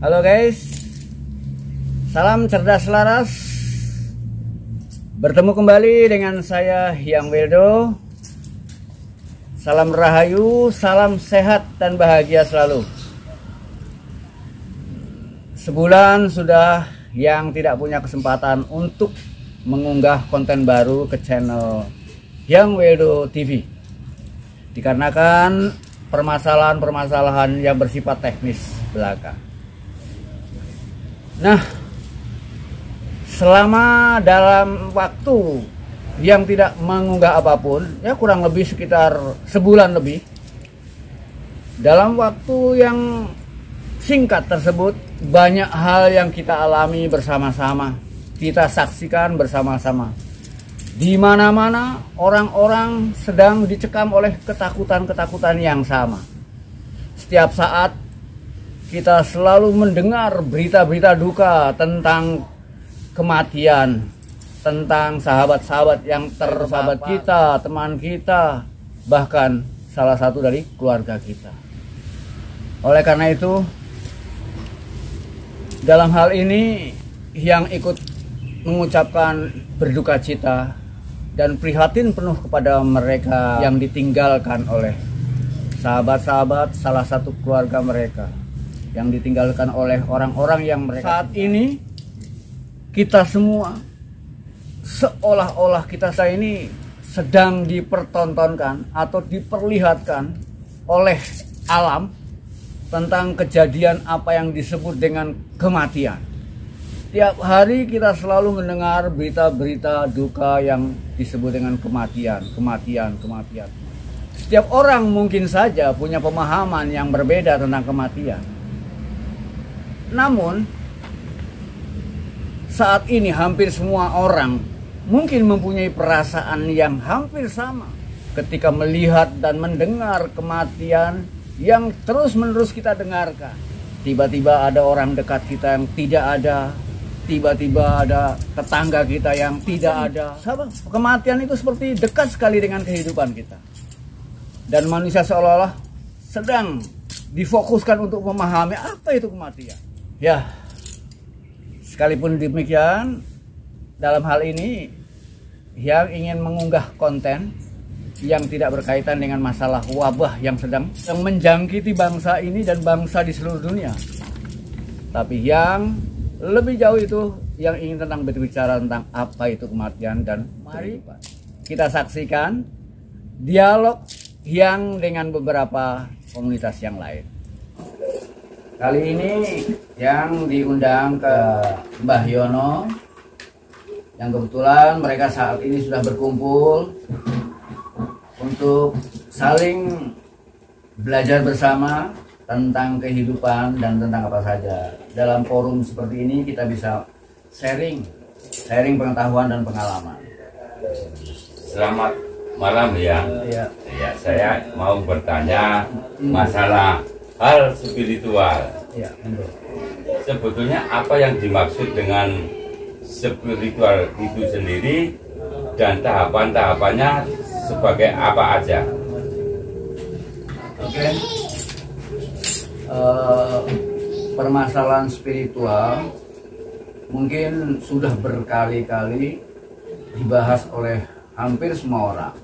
Halo guys, salam cerdas laras. Bertemu kembali dengan saya Hyang Wildo. Salam rahayu, salam sehat dan bahagia selalu. Sebulan sudah yang tidak punya kesempatan untuk mengunggah konten baru ke channel Hyang Wildo TV, dikarenakan permasalahan-permasalahan yang bersifat teknis belaka. Nah, selama dalam waktu yang tidak mengunggah apapun, ya kurang lebih sekitar sebulan lebih, dalam waktu yang singkat tersebut banyak hal yang kita alami bersama-sama, kita saksikan bersama-sama. Di mana-mana orang-orang sedang dicekam oleh ketakutan-ketakutan yang sama. Setiap saat kita selalu mendengar berita-berita duka tentang kematian, tentang sahabat-sahabat yang tersahabat kita, teman kita, bahkan salah satu dari keluarga kita. Oleh karena itu, dalam hal ini yang ikut mengucapkan berduka cita dan prihatin penuh kepada mereka yang ditinggalkan oleh sahabat-sahabat salah satu keluarga mereka, yang ditinggalkan oleh orang-orang yang mereka. Saat ini kita semua seolah-olah kita ini sedang dipertontonkan atau diperlihatkan oleh alam tentang kejadian apa yang disebut dengan kematian. Tiap hari kita selalu mendengar berita-berita duka yang disebut dengan kematian. Setiap orang mungkin saja punya pemahaman yang berbeda tentang kematian. Namun, saat ini hampir semua orang mungkin mempunyai perasaan yang hampir sama ketika melihat dan mendengar kematian yang terus-menerus kita dengarkan. Tiba-tiba ada orang dekat kita yang tidak ada, tiba-tiba ada tetangga kita yang tidak ada. Kematian itu seperti dekat sekali dengan kehidupan kita. Dan manusia seolah-olah sedang difokuskan untuk memahami apa itu kematian. Ya, sekalipun demikian, dalam hal ini yang ingin mengunggah konten yang tidak berkaitan dengan masalah wabah yang sedang menjangkiti bangsa ini dan bangsa di seluruh dunia. Tapi yang lebih jauh itu yang ingin berbicara tentang apa itu kematian. Dan mari kita saksikan dialog yang dengan beberapa komunitas yang lain. Kali ini yang diundang ke Mbah Yono, yang kebetulan mereka saat ini sudah berkumpul untuk saling belajar bersama tentang kehidupan dan tentang apa saja. Dalam forum seperti ini kita bisa sharing pengetahuan dan pengalaman. Selamat malam ya. Ya, saya mau bertanya masalah hal spiritual. Ya, sebetulnya apa yang dimaksud dengan spiritual itu sendiri dan tahapan-tahapannya sebagai apa aja? Oke. Permasalahan spiritual mungkin sudah berkali-kali dibahas oleh hampir semua orang,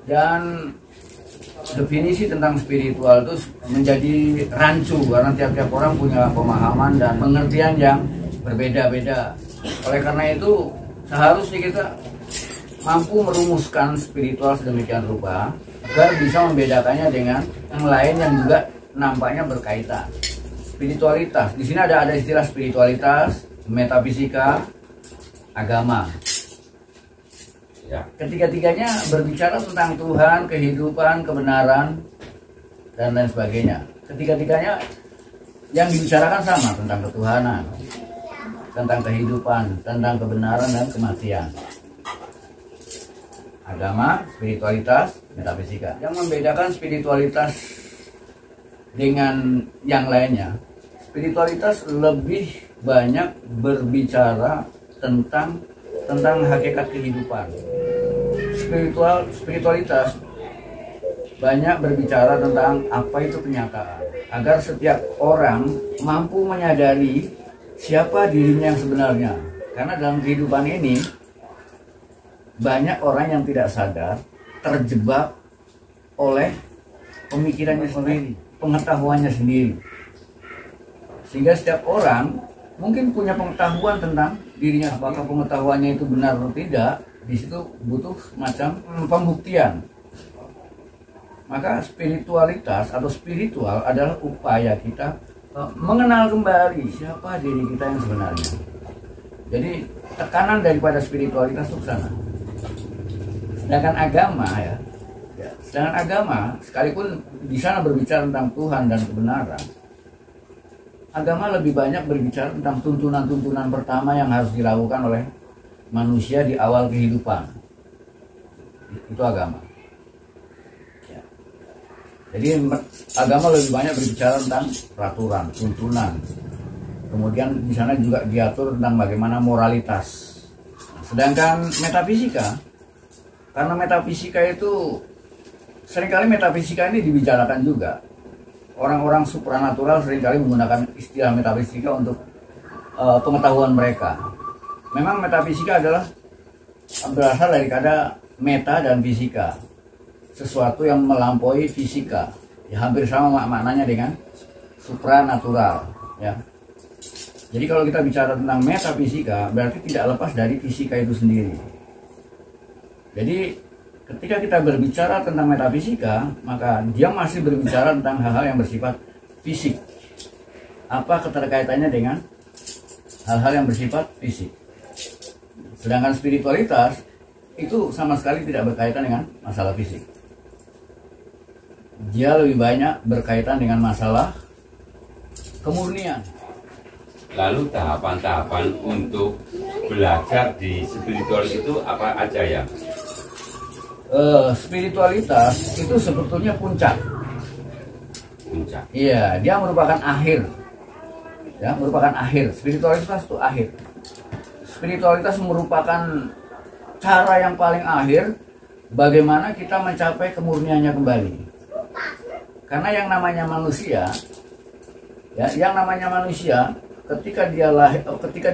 dan definisi tentang spiritual itu menjadi rancu karena tiap-tiap orang punya pemahaman dan pengertian yang berbeda-beda. Oleh karena itu seharusnya kita mampu merumuskan spiritual sedemikian rupa agar bisa membedakannya dengan yang lain yang juga nampaknya berkaitan. Spiritualitas, di sini ada istilah spiritualitas, metafisika, agama. Ya. Ketiga-tiganya berbicara tentang Tuhan, kehidupan, kebenaran, dan lain sebagainya. Ketiga-tiganya yang dibicarakan sama, tentang ketuhanan, tentang kehidupan, tentang kebenaran dan kematian. Agama, spiritualitas, metafisika. Yang membedakan spiritualitas dengan yang lainnya, spiritualitas lebih banyak berbicara tentang hakikat kehidupan. Spiritualitas banyak berbicara tentang apa itu kenyataan, agar setiap orang mampu menyadari siapa dirinya yang sebenarnya. Karena dalam kehidupan ini banyak orang yang tidak sadar terjebak oleh pemikirannya sendiri, pengetahuannya sendiri. Sehingga setiap orang mungkin punya pengetahuan tentang dirinya, apakah pengetahuannya itu benar atau tidak, di situ butuh semacam pembuktian. Maka spiritualitas atau spiritual adalah upaya kita mengenal kembali siapa diri kita yang sebenarnya. Jadi tekanan daripada spiritualitas itu ke sana. Sedangkan agama sedangkan agama sekalipun di sana berbicara tentang Tuhan dan kebenaran, agama lebih banyak berbicara tentang tuntunan-tuntunan pertama yang harus dilakukan oleh manusia di awal kehidupan. Itu agama. Jadi agama lebih banyak berbicara tentang peraturan, tuntunan. Kemudian di sana juga diatur tentang bagaimana moralitas. Sedangkan metafisika, karena metafisika itu seringkali metafisika ini dibicarakan juga. Orang-orang supranatural seringkali menggunakan istilah metafisika untuk pengetahuan mereka. Memang metafisika adalah berasal dari kata meta dan fisika, sesuatu yang melampaui fisika, ya hampir sama maknanya dengan supranatural, ya. Jadi kalau kita bicara tentang metafisika, berarti tidak lepas dari fisika itu sendiri. Jadi ketika kita berbicara tentang metafisika, maka dia masih berbicara tentang hal-hal yang bersifat fisik. Apa keterkaitannya dengan hal-hal yang bersifat fisik? Sedangkan spiritualitas itu sama sekali tidak berkaitan dengan masalah fisik. Dia lebih banyak berkaitan dengan masalah kemurnian. Lalu tahapan-tahapan untuk belajar di spiritual itu apa aja ya? Spiritualitas itu sebetulnya puncak. Puncak. Iya, dia merupakan akhir. Ya, merupakan akhir. Spiritualitas itu akhir. Spiritualitas merupakan cara yang paling akhir bagaimana kita mencapai kemurniannya kembali. Karena yang namanya manusia, ya, ketika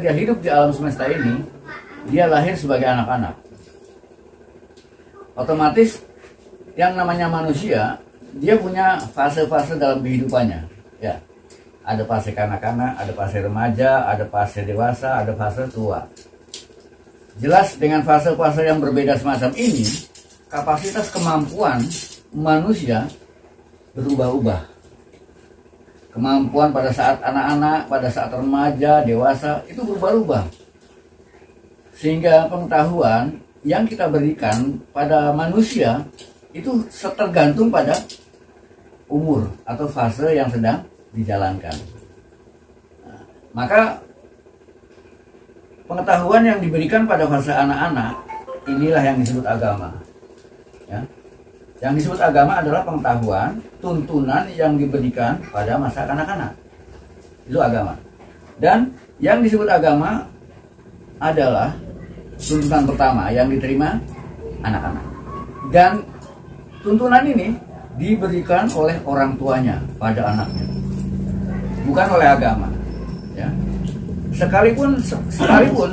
dia hidup di alam semesta ini, dia lahir sebagai anak-anak. Otomatis yang namanya manusia, dia punya fase-fase dalam kehidupannya, ya. Ada fase kanak-kanak, ada fase remaja, ada fase dewasa, ada fase tua. Jelas dengan fase-fase yang berbeda semacam ini, kapasitas kemampuan manusia berubah-ubah. Kemampuan pada saat anak-anak, pada saat remaja, dewasa, itu berubah-ubah. Sehingga pengetahuan yang kita berikan pada manusia itu tergantung pada umur atau fase yang sedang dijalankan. Nah, maka pengetahuan yang diberikan pada fase anak-anak inilah yang disebut agama. Ya. Yang disebut agama adalah pengetahuan, tuntunan yang diberikan pada masa kanak-kanak. Itu agama. Dan yang disebut agama adalah tuntunan pertama yang diterima anak-anak. Dan tuntunan ini diberikan oleh orang tuanya pada anaknya, bukan oleh agama. Ya. Sekalipun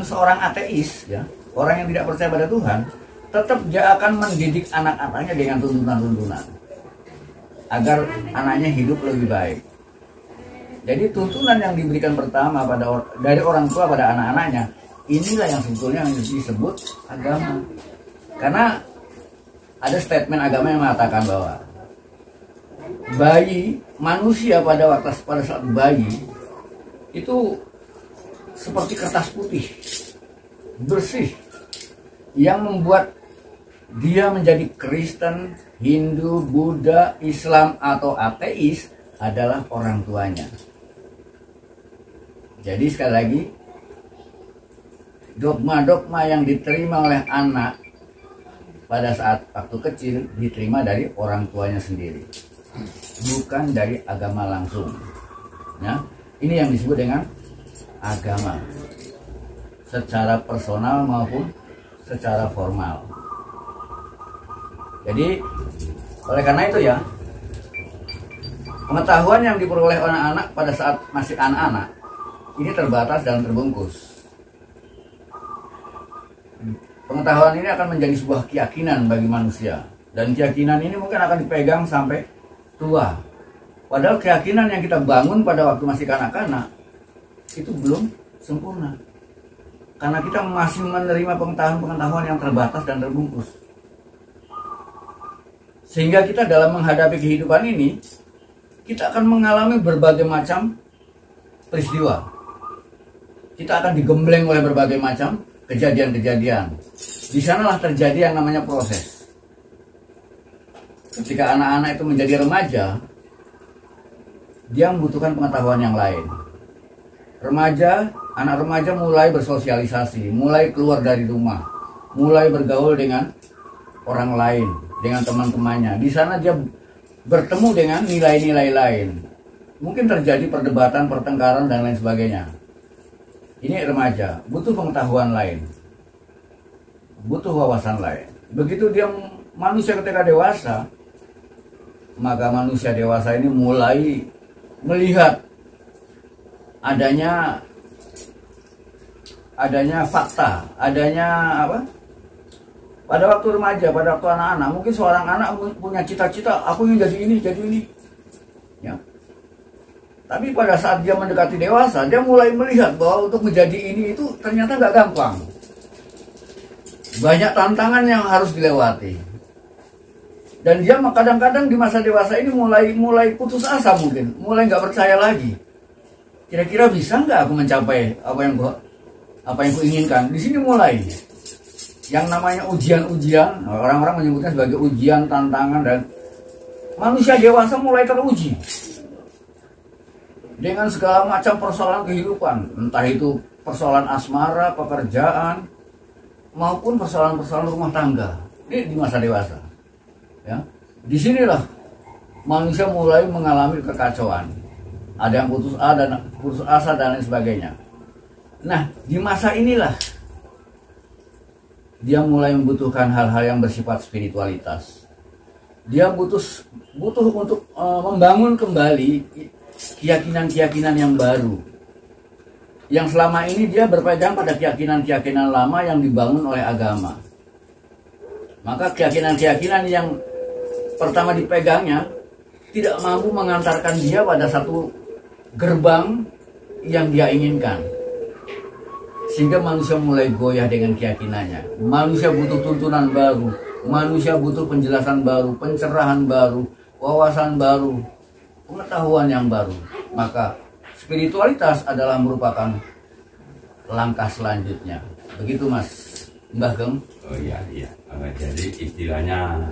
seorang ateis, ya, orang yang tidak percaya pada Tuhan, tetap dia akan mendidik anak-anaknya dengan tuntunan-tuntunan agar anaknya hidup lebih baik. Jadi tuntunan yang diberikan pertama dari orang tua pada anak-anaknya, inilah yang sebetulnya disebut agama. Karena ada statement agama yang mengatakan bahwa bayi manusia pada saat bayi itu seperti kertas putih bersih yang membuat dia menjadi Kristen, Hindu, Buddha, Islam atau ateis adalah orang tuanya. Jadi sekali lagi, dogma-dogma yang diterima oleh anak pada saat waktu kecil diterima dari orang tuanya sendiri, bukan dari agama langsung. Ya, ini yang disebut dengan agama, secara personal maupun secara formal. Jadi Oleh karena itu ya, pengetahuan yang diperoleh oleh anak pada saat masih anak-anak ini terbatas dan terbungkus. Pengetahuan ini akan menjadi sebuah keyakinan bagi manusia, dan keyakinan ini mungkin akan dipegang sampai tua. Padahal keyakinan yang kita bangun pada waktu masih kanak-kanak itu belum sempurna, karena kita masih menerima pengetahuan yang terbatas dan terbungkus. Sehingga kita dalam menghadapi kehidupan ini, kita akan mengalami berbagai macam peristiwa. Kita akan digembleng oleh berbagai macam kejadian-kejadian. Di sanalah terjadi yang namanya proses. Ketika anak-anak itu menjadi remaja, dia membutuhkan pengetahuan yang lain. Anak remaja mulai bersosialisasi, mulai keluar dari rumah, mulai bergaul dengan orang lain, dengan teman-temannya. Di sana dia bertemu dengan nilai-nilai lain. Mungkin terjadi perdebatan, pertengkaran, dan lain sebagainya. Ini remaja, butuh pengetahuan lain, butuh wawasan lain. Begitu dia manusia ketika dewasa, maka manusia dewasa ini mulai melihat adanya fakta, adanya apa? Pada waktu remaja, pada waktu anak-anak, mungkin seorang anak punya cita-cita, aku ingin jadi ini, ya. Tapi pada saat dia mendekati dewasa, dia mulai melihat bahwa untuk menjadi ini itu ternyata nggak gampang. Banyak tantangan yang harus dilewati. Dan dia kadang-kadang di masa dewasa ini mulai putus asa mungkin, mulai nggak percaya lagi. Kira-kira bisa nggak aku mencapai apa yang kuinginkan? Di sini mulai yang namanya ujian-ujian, orang-orang menyebutnya sebagai ujian, tantangan, dan manusia dewasa mulai teruji dengan segala macam persoalan kehidupan, entah itu persoalan asmara, pekerjaan, maupun persoalan-persoalan rumah tangga. Ini di masa dewasa. Ya, disinilah manusia mulai mengalami kekacauan. Ada yang putus asa dan lain sebagainya. Nah, di masa inilah dia mulai membutuhkan hal-hal yang bersifat spiritualitas. Dia butuh untuk membangun kembali keyakinan-keyakinan yang baru. Yang selama ini dia berpegang pada keyakinan-keyakinan lama yang dibangun oleh agama. Maka keyakinan-keyakinan yang pertama dipegangnya tidak mampu mengantarkan dia pada satu gerbang yang dia inginkan. Sehingga manusia mulai goyah dengan keyakinannya. Manusia butuh tuntunan baru, manusia butuh penjelasan baru, pencerahan baru, wawasan baru, pengetahuan yang baru. Maka spiritualitas adalah merupakan langkah selanjutnya. Begitu Mas Mbah Geng? Oh iya. Jadi istilahnya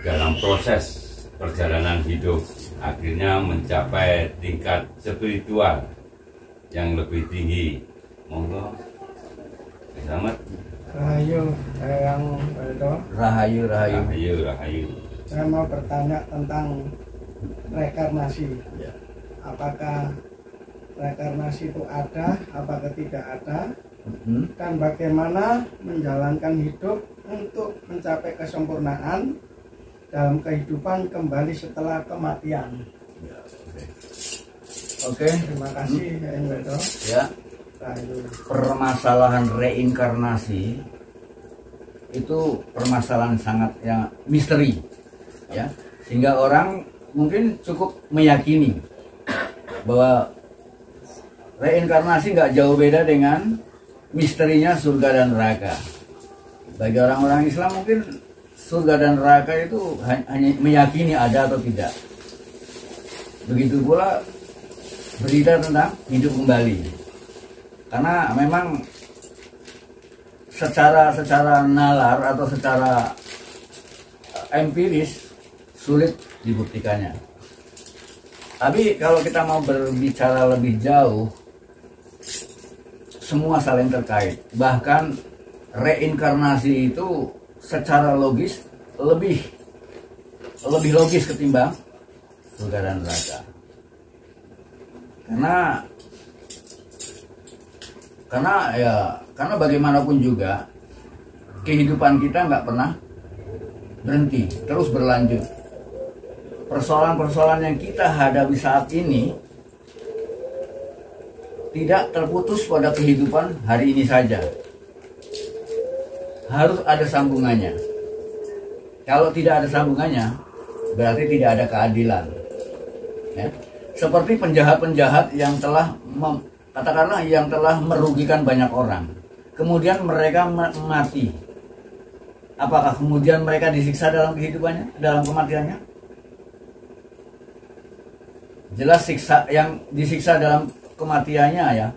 dalam proses perjalanan hidup akhirnya mencapai tingkat spiritual yang lebih tinggi. Monggo, selamat. Rahayu, yang Waldo. Rahayu. Saya mau bertanya tentang reinkarnasi. Ya. Apakah reinkarnasi itu ada, apakah tidak ada? Dan bagaimana menjalankan hidup untuk mencapai kesempurnaan dalam kehidupan kembali setelah kematian. Ya, oke. Terima kasih, Yang Waldo. Ya. Permasalahan reinkarnasi itu permasalahan sangat yang misteri, ya, sehingga orang mungkin cukup meyakini bahwa reinkarnasi nggak jauh beda dengan misterinya surga dan neraka. Bagi orang-orang Islam mungkin surga dan neraka itu hanya meyakini ada atau tidak. Begitu pula berita tentang hidup kembali. Karena memang secara nalar atau secara empiris sulit dibuktikannya. Tapi kalau kita mau berbicara lebih jauh, semua saling terkait. Bahkan reinkarnasi itu secara logis lebih logis ketimbang surga dan neraka. Karena bagaimanapun juga kehidupan kita nggak pernah berhenti, terus berlanjut. persoalan-persoalan yang kita hadapi saat ini tidak terputus pada kehidupan hari ini saja. Harus ada sambungannya. Kalau tidak ada sambungannya, berarti tidak ada keadilan. Ya. Seperti penjahat-penjahat yang telah katakanlah yang telah merugikan banyak orang, kemudian mereka mati. Apakah kemudian mereka disiksa dalam kehidupannya, dalam kematiannya? Jelas siksa yang disiksa dalam kematiannya ya,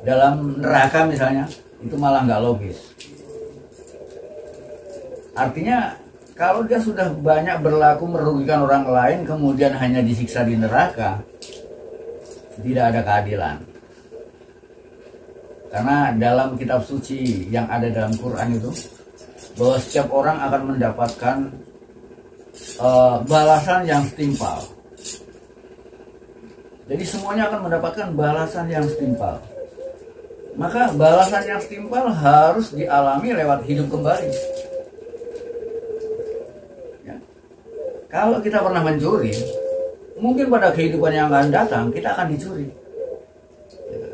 dalam neraka misalnya, itu malah nggak logis. Artinya kalau dia sudah banyak berlaku merugikan orang lain, kemudian hanya disiksa di neraka, tidak ada keadilan. Karena dalam kitab suci yang ada dalam Quran itu, bahwa setiap orang akan mendapatkan balasan yang setimpal. Jadi semuanya akan mendapatkan balasan yang setimpal. Maka balasan yang setimpal harus dialami lewat hidup kembali. Ya. Kalau kita pernah mencuri, mungkin pada kehidupan yang akan datang kita akan dicuri.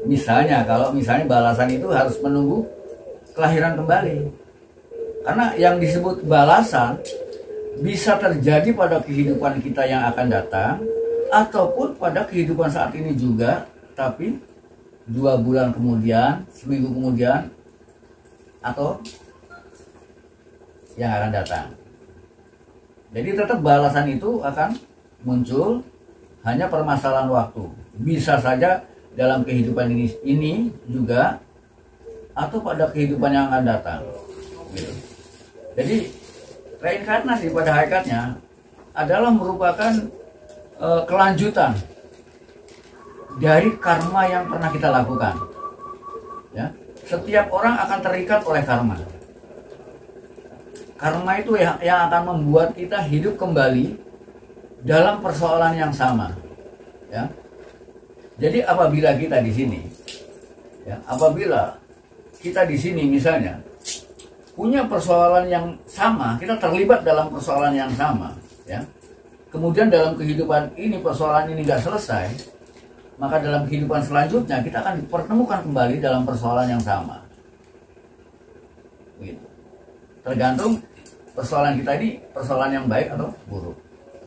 Misalnya, kalau misalnya balasan itu harus menunggu kelahiran kembali. Karena yang disebut balasan bisa terjadi pada kehidupan kita yang akan datang, ataupun pada kehidupan saat ini juga, tapi 2 bulan kemudian, seminggu kemudian, atau yang akan datang. Jadi tetap balasan itu akan muncul, hanya permasalahan waktu. Bisa saja dalam kehidupan ini juga, atau pada kehidupan yang akan datang. Gitu. Jadi reinkarnasi pada hakikatnya adalah merupakan kelanjutan dari karma yang pernah kita lakukan. Ya, setiap orang akan terikat oleh karma. Karma itu yang akan membuat kita hidup kembali dalam persoalan yang sama. Ya. Jadi apabila kita di sini, ya, apabila kita di sini misalnya punya persoalan yang sama, kita terlibat dalam persoalan yang sama, ya. Kemudian dalam kehidupan ini persoalan ini nggak selesai, maka dalam kehidupan selanjutnya kita akan dipertemukan kembali dalam persoalan yang sama. Begitu. Tergantung persoalan kita ini persoalan yang baik atau buruk.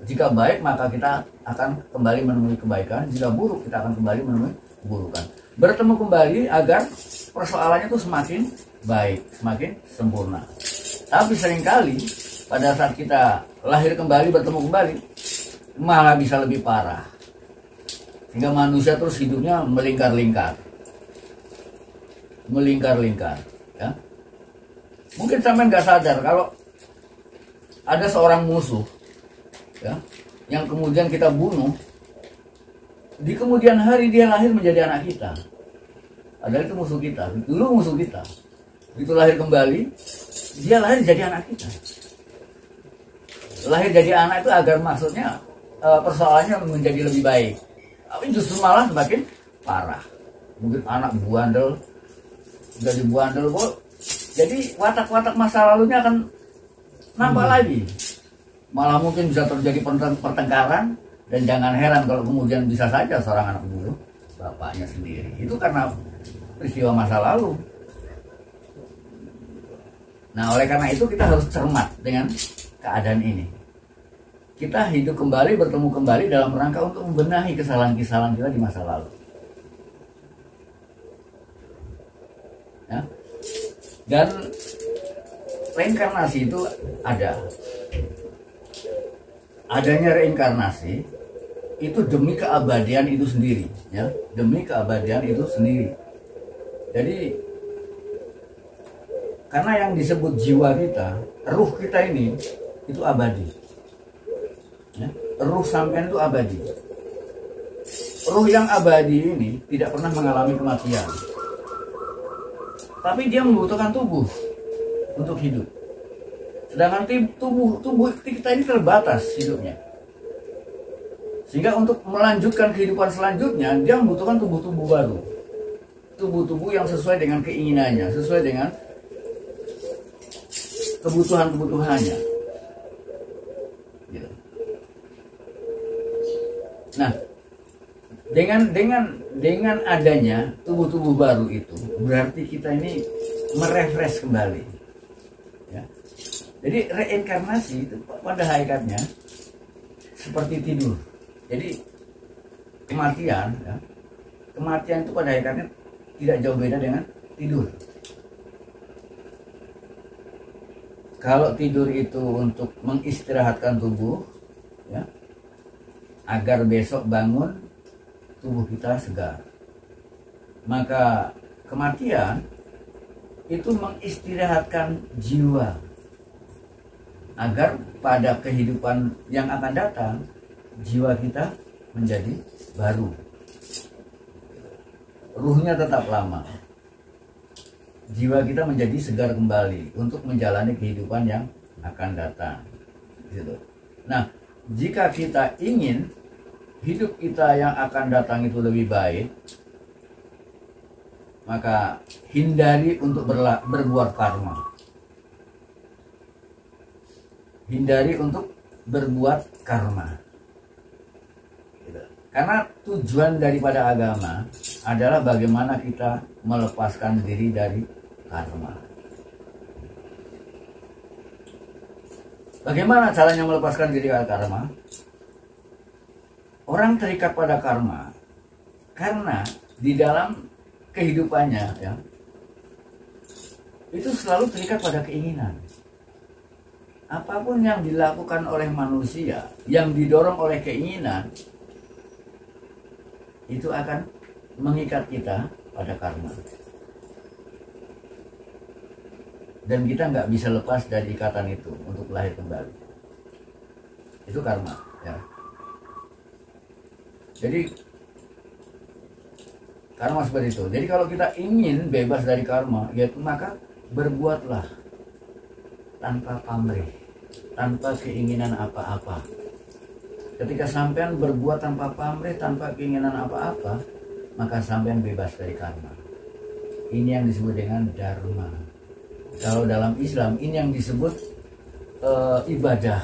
Jika baik maka kita akan kembali menemui kebaikan, jika buruk kita akan kembali menemui keburukan. Bertemu kembali agar persoalannya itu semakin baik, semakin sempurna. Tapi seringkali pada saat kita lahir kembali, bertemu kembali, malah bisa lebih parah. Sehingga manusia terus hidupnya melingkar-lingkar. Melingkar-lingkar. Ya. Mungkin sampai nggak sadar kalau ada seorang musuh, ya, yang kemudian kita bunuh, di kemudian hari dia lahir menjadi anak kita. Padahal itu musuh kita, dulu musuh kita. Begitu lahir kembali, dia lahir jadi anak kita. Lahir jadi anak itu agar maksudnya persoalannya menjadi lebih baik. Tapi justru malah semakin parah. Mungkin anak buandel, jadi buandel kok. Jadi watak-watak masa lalunya akan nampak lagi. Malah mungkin bisa terjadi pertengkaran, dan jangan heran kalau kemudian bisa saja seorang anak bunuh bapaknya sendiri. Itu karena peristiwa masa lalu. Nah, oleh karena itu kita harus cermat dengan keadaan ini. Kita hidup kembali, bertemu kembali dalam rangka untuk membenahi kesalahan-kesalahan kita di masa lalu. Ya. Dan reinkarnasi itu ada. Adanya reinkarnasi itu demi keabadian itu sendiri, ya, demi keabadian itu sendiri. Jadi karena yang disebut jiwa kita, ruh kita ini itu abadi, ya, ruh sampean itu abadi. Ruh yang abadi ini tidak pernah mengalami kematian, tapi dia membutuhkan tubuh untuk hidup. Sedangkan tubuh kita ini terbatas hidupnya. Sehingga untuk melanjutkan kehidupan selanjutnya, dia membutuhkan tubuh-tubuh baru. Tubuh-tubuh yang sesuai dengan keinginannya, sesuai dengan kebutuhan-kebutuhannya. Gitu. Nah, dengan adanya tubuh-tubuh baru itu berarti kita ini merefresh kembali. Ya. Jadi reinkarnasi itu pada hakikatnya seperti tidur. Jadi kematian, ya, kematian itu pada hakikatnya tidak jauh beda dengan tidur. Kalau tidur itu untuk mengistirahatkan tubuh, ya, agar besok bangun tubuh kita segar. Maka kematian itu mengistirahatkan jiwa agar pada kehidupan yang akan datang jiwa kita menjadi baru. Ruhnya tetap lama, jiwa kita menjadi segar kembali untuk menjalani kehidupan yang akan datang. Gitu. Nah, jika kita ingin hidup kita yang akan datang itu lebih baik, maka hindari untuk berbuat karma. Hindari untuk berbuat karma. Gitu. Karena tujuan daripada agama adalah bagaimana kita melepaskan diri dari karma. Bagaimana caranya melepaskan diri dari karma? Orang terikat pada karma karena di dalam kehidupannya, ya, itu selalu terikat pada keinginan. Apapun yang dilakukan oleh manusia yang didorong oleh keinginan itu akan mengikat kita pada karma. Dan kita nggak bisa lepas dari ikatan itu untuk lahir kembali. Itu karma, ya. Jadi karma seperti itu. Jadi kalau kita ingin bebas dari karma, yaitu maka berbuatlah tanpa pamrih, tanpa keinginan apa-apa. Ketika sampean berbuat tanpa pamrih, tanpa keinginan apa-apa, maka sampean bebas dari karma. Ini yang disebut dengan dharma. Kalau dalam Islam ini yang disebut ibadah.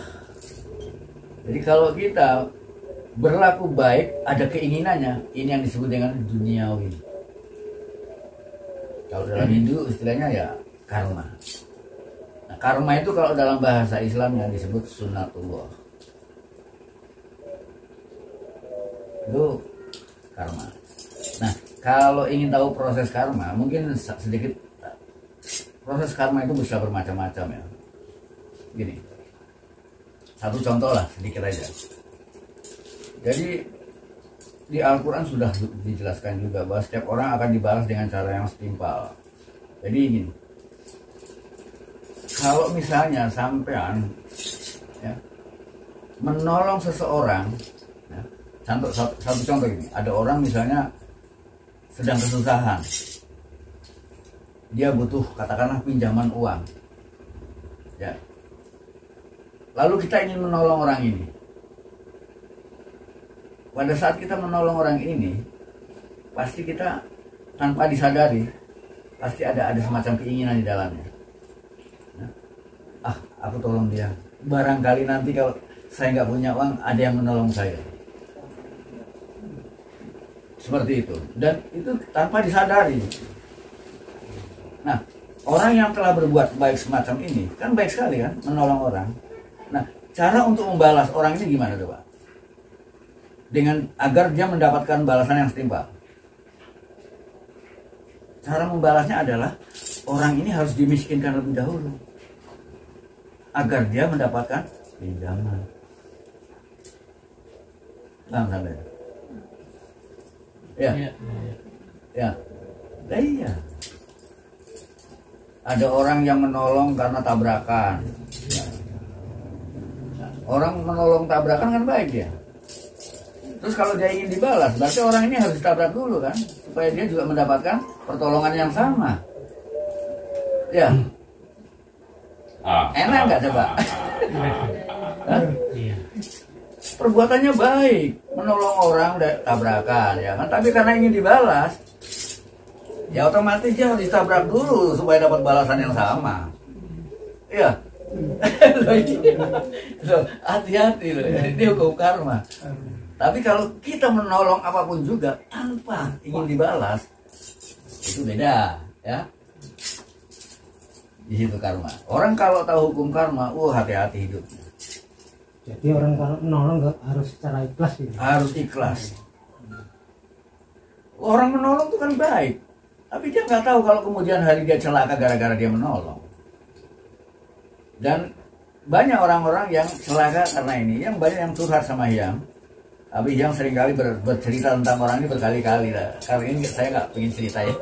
Jadi kalau kita berlaku baik, ada keinginannya, ini yang disebut dengan duniawi. Kalau dalam Hindu istilahnya ya karma. Nah, karma itu kalau dalam bahasa Islam yang disebut sunnatullah. Itu karma. Nah, kalau ingin tahu proses karma, mungkin sedikit. Proses karma itu bisa bermacam-macam, ya. Gini, satu contoh lah, sedikit aja. Jadi di Al-Quran sudah dijelaskan juga bahwa setiap orang akan dibalas dengan cara yang setimpal. Jadi gini, kalau misalnya sampean, ya, menolong seseorang, ya, satu contoh ini, ada orang misalnya sedang kesusahan, dia butuh katakanlah pinjaman uang, ya, lalu kita ingin menolong orang ini. Pada saat kita menolong orang ini, pasti kita tanpa disadari, pasti ada semacam keinginan di dalamnya. Nah, aku tolong dia. Barangkali nanti kalau saya nggak punya uang, ada yang menolong saya. Seperti itu. Dan itu tanpa disadari. Nah, orang yang telah berbuat baik semacam ini, kan baik sekali kan, menolong orang. Nah, cara untuk membalas orang ini gimana coba? Dengan agar dia mendapatkan balasan yang setimpal. Cara membalasnya adalah orang ini harus dimiskinkan lebih dahulu agar dia mendapatkan pinjaman. Paham sampai? Ya. Ya. Nah, iya. Ada orang yang menolong karena tabrakan. Orang menolong tabrakan kan baik ya. Terus kalau dia ingin dibalas, berarti orang ini harus ditabrak dulu kan, supaya dia juga mendapatkan pertolongan yang sama. Ya. Enak nggak coba? Perbuatannya baik, menolong orang dari tabrakan, ya kan? Tapi karena ingin dibalas, ya otomatis dia harus ditabrak dulu supaya dapat balasan yang sama. Iya. Loh, hati-hati loh, ini hukum karma. Tapi kalau kita menolong apapun juga tanpa ingin dibalas, itu beda, ya. Di situ karma. Orang kalau tahu hukum karma, hati-hati hidupnya. Jadi orang kalau menolong harus secara ikhlas gitu. Harus ikhlas. Orang menolong itu kan baik, tapi dia nggak tahu kalau kemudian hari dia celaka gara-gara dia menolong. Dan banyak orang-orang yang celaka karena ini, yang banyak yang curhat sama Hyang. Tapi Hyang seringkali bercerita tentang orang ini berkali-kali lah. Kali ini saya nggak pengen cerita ya.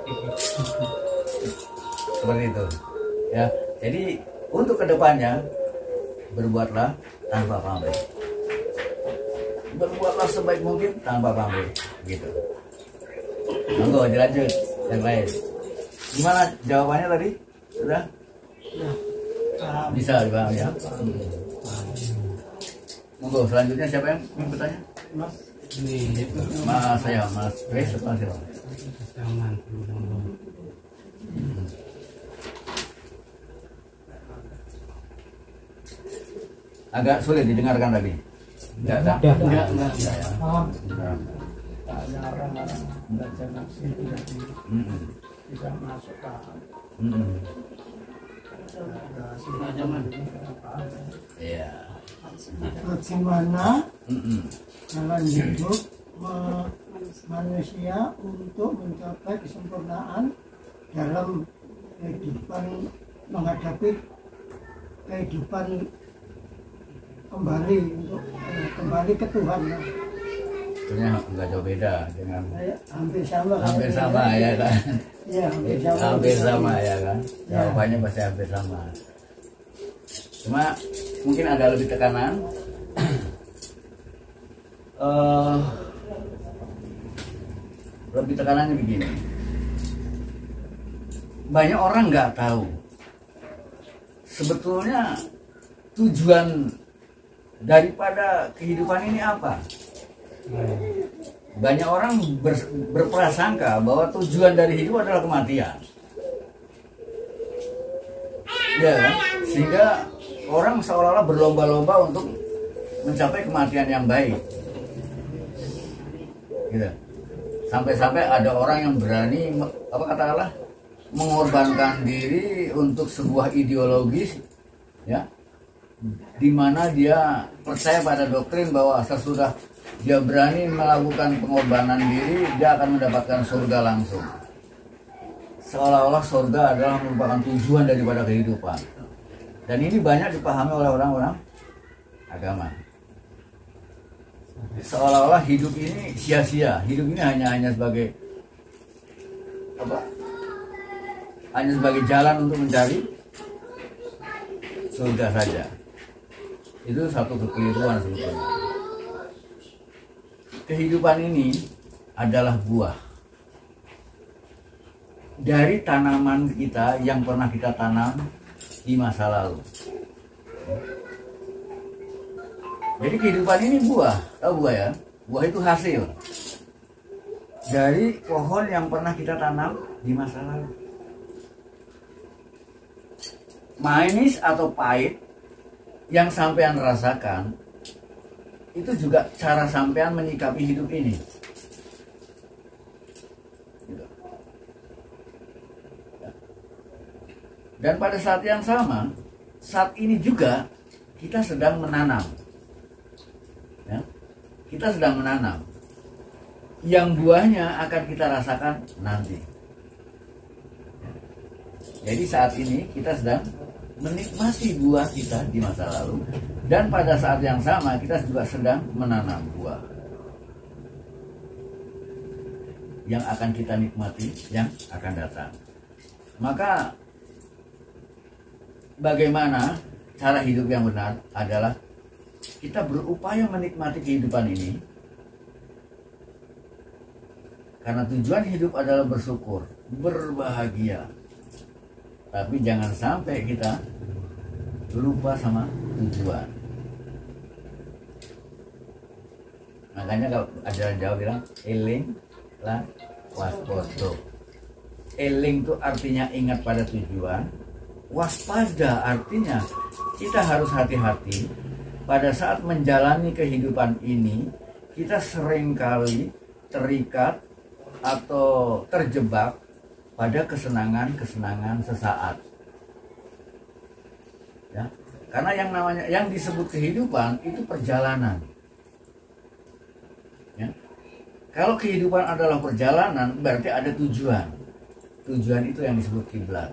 Seperti itu. Ya, jadi untuk kedepannya berbuatlah tanpa pamrih. Berbuatlah sebaik mungkin tanpa pamrih, gitu. Monggo dilanjut yang lain. Gimana jawabannya tadi? Sudah? Bisa Bang ya. Monggo selanjutnya siapa yang bertanya? Mas, Mas saya, Mas Grace atau siapa? Agak sulit didengarkan tadi. Enggak. hanya orang-orang belajar nafsi tidak bisa masuk ke Iya. Bagaimana jalan hidup manusia untuk mencapai kesempurnaan dalam kehidupan, menghadapi kehidupan kembali untuk kembali ke Tuhan. Sebenarnya nggak jauh beda dengan Hampir sama ya kan. Ya, Hampir sama ya kan. Jawabannya pasti hampir sama. Cuma mungkin ada lebih tekanan. Lebih tekanannya begini. Banyak orang nggak tahu sebetulnya tujuan daripada kehidupan ini apa. Banyak orang berprasangka bahwa tujuan dari hidup adalah kematian, ya kan? Sehingga orang seolah-olah berlomba-lomba untuk mencapai kematian yang baik, gitu. Sampai-sampai ada orang yang berani, apa kata Allah, mengorbankan diri untuk sebuah ideologis, ya, di mana dia percaya pada doktrin bahwa sesudah dia berani melakukan pengorbanan diri, dia akan mendapatkan surga langsung. Seolah-olah surga adalah merupakan tujuan daripada kehidupan. Dan ini banyak dipahami oleh orang-orang agama. Seolah-olah hidup ini sia-sia, hidup ini hanya sebagai apa? Hanya sebagai jalan untuk mencari surga saja. Itu satu kekeliruan sebetulnya. Kehidupan ini adalah buah dari tanaman kita yang pernah kita tanam di masa lalu. Jadi kehidupan ini buah, tahu buah ya? Buah itu hasil dari pohon yang pernah kita tanam di masa lalu. Manis atau pahit yang sampean rasakan itu juga cara sampean menyikapi hidup ini. Dan pada saat yang sama, saat ini juga kita sedang menanam, ya? Kita sedang menanam yang buahnya akan kita rasakan nanti. Jadi saat ini kita sedang menikmati buah kita di masa lalu, dan pada saat yang sama kita juga sedang menanam buah yang akan kita nikmati yang akan datang. Maka bagaimana cara hidup yang benar adalah kita berupaya menikmati kehidupan ini, karena tujuan hidup adalah bersyukur, berbahagia. Tapi jangan sampai kita lupa sama tujuan. Makanya kalau ajaran Jawa bilang eling lan waspada. Eling itu artinya ingat pada tujuan. Waspada artinya kita harus hati-hati pada saat menjalani kehidupan ini. kita seringkali terikat atau terjebak pada kesenangan-kesenangan sesaat. Ya. Karena yang disebut kehidupan itu perjalanan. Ya. Kalau kehidupan adalah perjalanan, berarti ada tujuan. Tujuan itu yang disebut kiblat.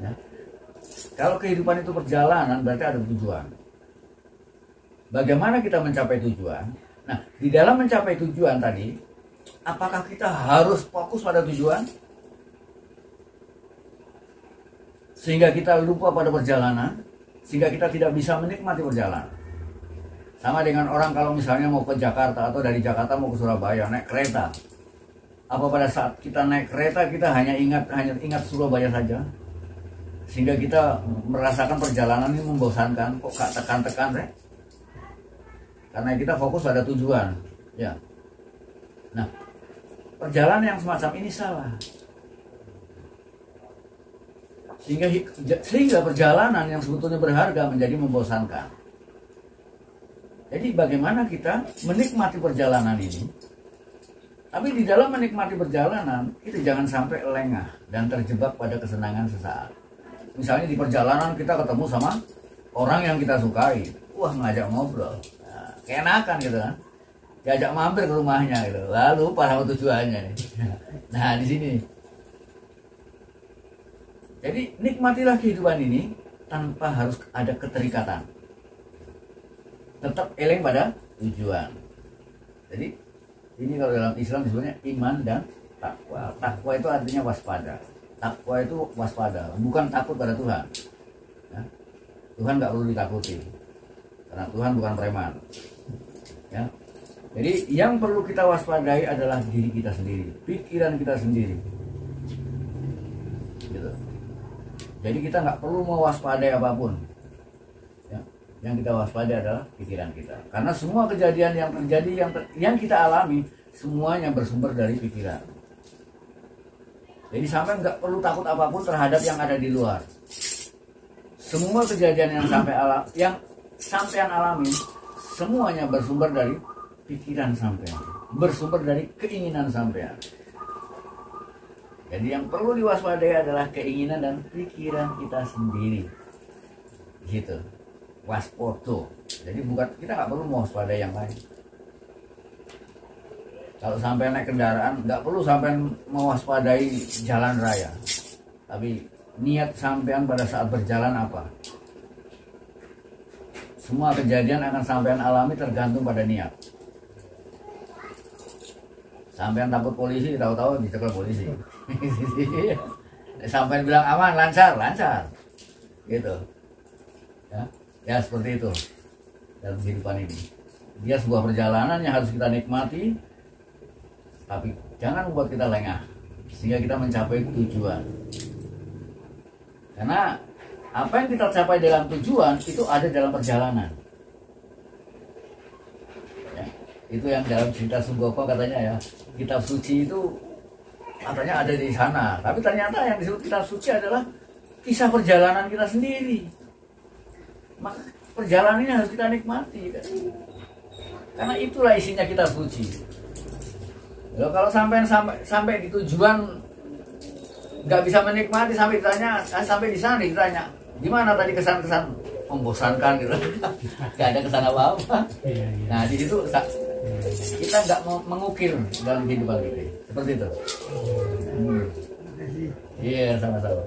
Ya. Kalau kehidupan itu perjalanan, berarti ada tujuan. Bagaimana kita mencapai tujuan? Nah, di dalam mencapai tujuan tadi, apakah kita harus fokus pada tujuan? Sehingga kita lupa pada perjalanan, sehingga kita tidak bisa menikmati perjalanan. Sama dengan orang kalau misalnya mau ke Jakarta atau dari Jakarta mau ke Surabaya naik kereta. Apa pada saat kita naik kereta kita hanya ingat Surabaya saja? Sehingga kita merasakan perjalanan ini membosankan, kok gak tekan-tekan, karena kita fokus pada tujuan, ya. Nah, perjalanan yang semacam ini salah. Sehingga perjalanan yang sebetulnya berharga menjadi membosankan. Jadi bagaimana kita menikmati perjalanan ini? Tapi di dalam menikmati perjalanan itu jangan sampai lengah dan terjebak pada kesenangan sesaat. Misalnya di perjalanan kita ketemu sama orang yang kita sukai, wah ngajak ngobrol, nah, keenakan gitu kan, diajak mampir ke rumahnya gitu, lalu pada tujuannya nih. Nah di sini. Jadi nikmatilah kehidupan ini tanpa harus ada keterikatan. Tetap eling pada tujuan. Jadi ini kalau dalam Islam disebutnya iman dan takwa. Takwa itu artinya waspada. Takwa itu waspada, bukan takut pada Tuhan. Ya. Tuhan nggak perlu ditakuti, karena Tuhan bukan preman. Ya. Jadi yang perlu kita waspadai adalah diri kita sendiri, pikiran kita sendiri. Gitu. Jadi kita nggak perlu mewaspadai apapun. Ya. Yang kita waspadai adalah pikiran kita, karena semua kejadian yang terjadi yang kita alami semuanya bersumber dari pikiran. Jadi sampai nggak perlu takut apapun terhadap yang ada di luar. Semua kejadian yang sampean alami semuanya bersumber dari pikiran sampean, bersumber dari keinginan sampean. Jadi yang perlu diwaspadai adalah keinginan dan pikiran kita sendiri. Gitu. Waspodo. Jadi bukan, kita nggak perlu mewaspadai yang lain. Kalau sampai naik kendaraan, nggak perlu sampai mewaspadai jalan raya. Tapi niat sampean pada saat berjalan apa? Semua kejadian akan sampean alami tergantung pada niat. Sampean takut polisi, tahu-tahu dicekel polisi. Sampean bilang aman, lancar. Gitu. Ya seperti itu dalam kehidupan ini. Dia sebuah perjalanan yang harus kita nikmati. Tapi jangan membuat kita lengah sehingga kita mencapai tujuan. Karena apa yang kita capai dalam tujuan itu ada dalam perjalanan. Ya, itu yang dalam cerita Sugoko katanya ya, kitab suci itu katanya ada di sana. Tapi ternyata yang disebut kitab suci adalah kisah perjalanan kita sendiri. Maka perjalanan ini harus kita nikmati kan? Karena itulah isinya kitab suci. Loh, kalau sampai di tujuan nggak bisa menikmati, sampai di sana ditanya gimana tadi kesan-kesan membosankan gitu, nggak ada kesan apa-apa. Nah di situ kita nggak mengukir dalam kehidupan kita seperti itu. Iya sama-sama.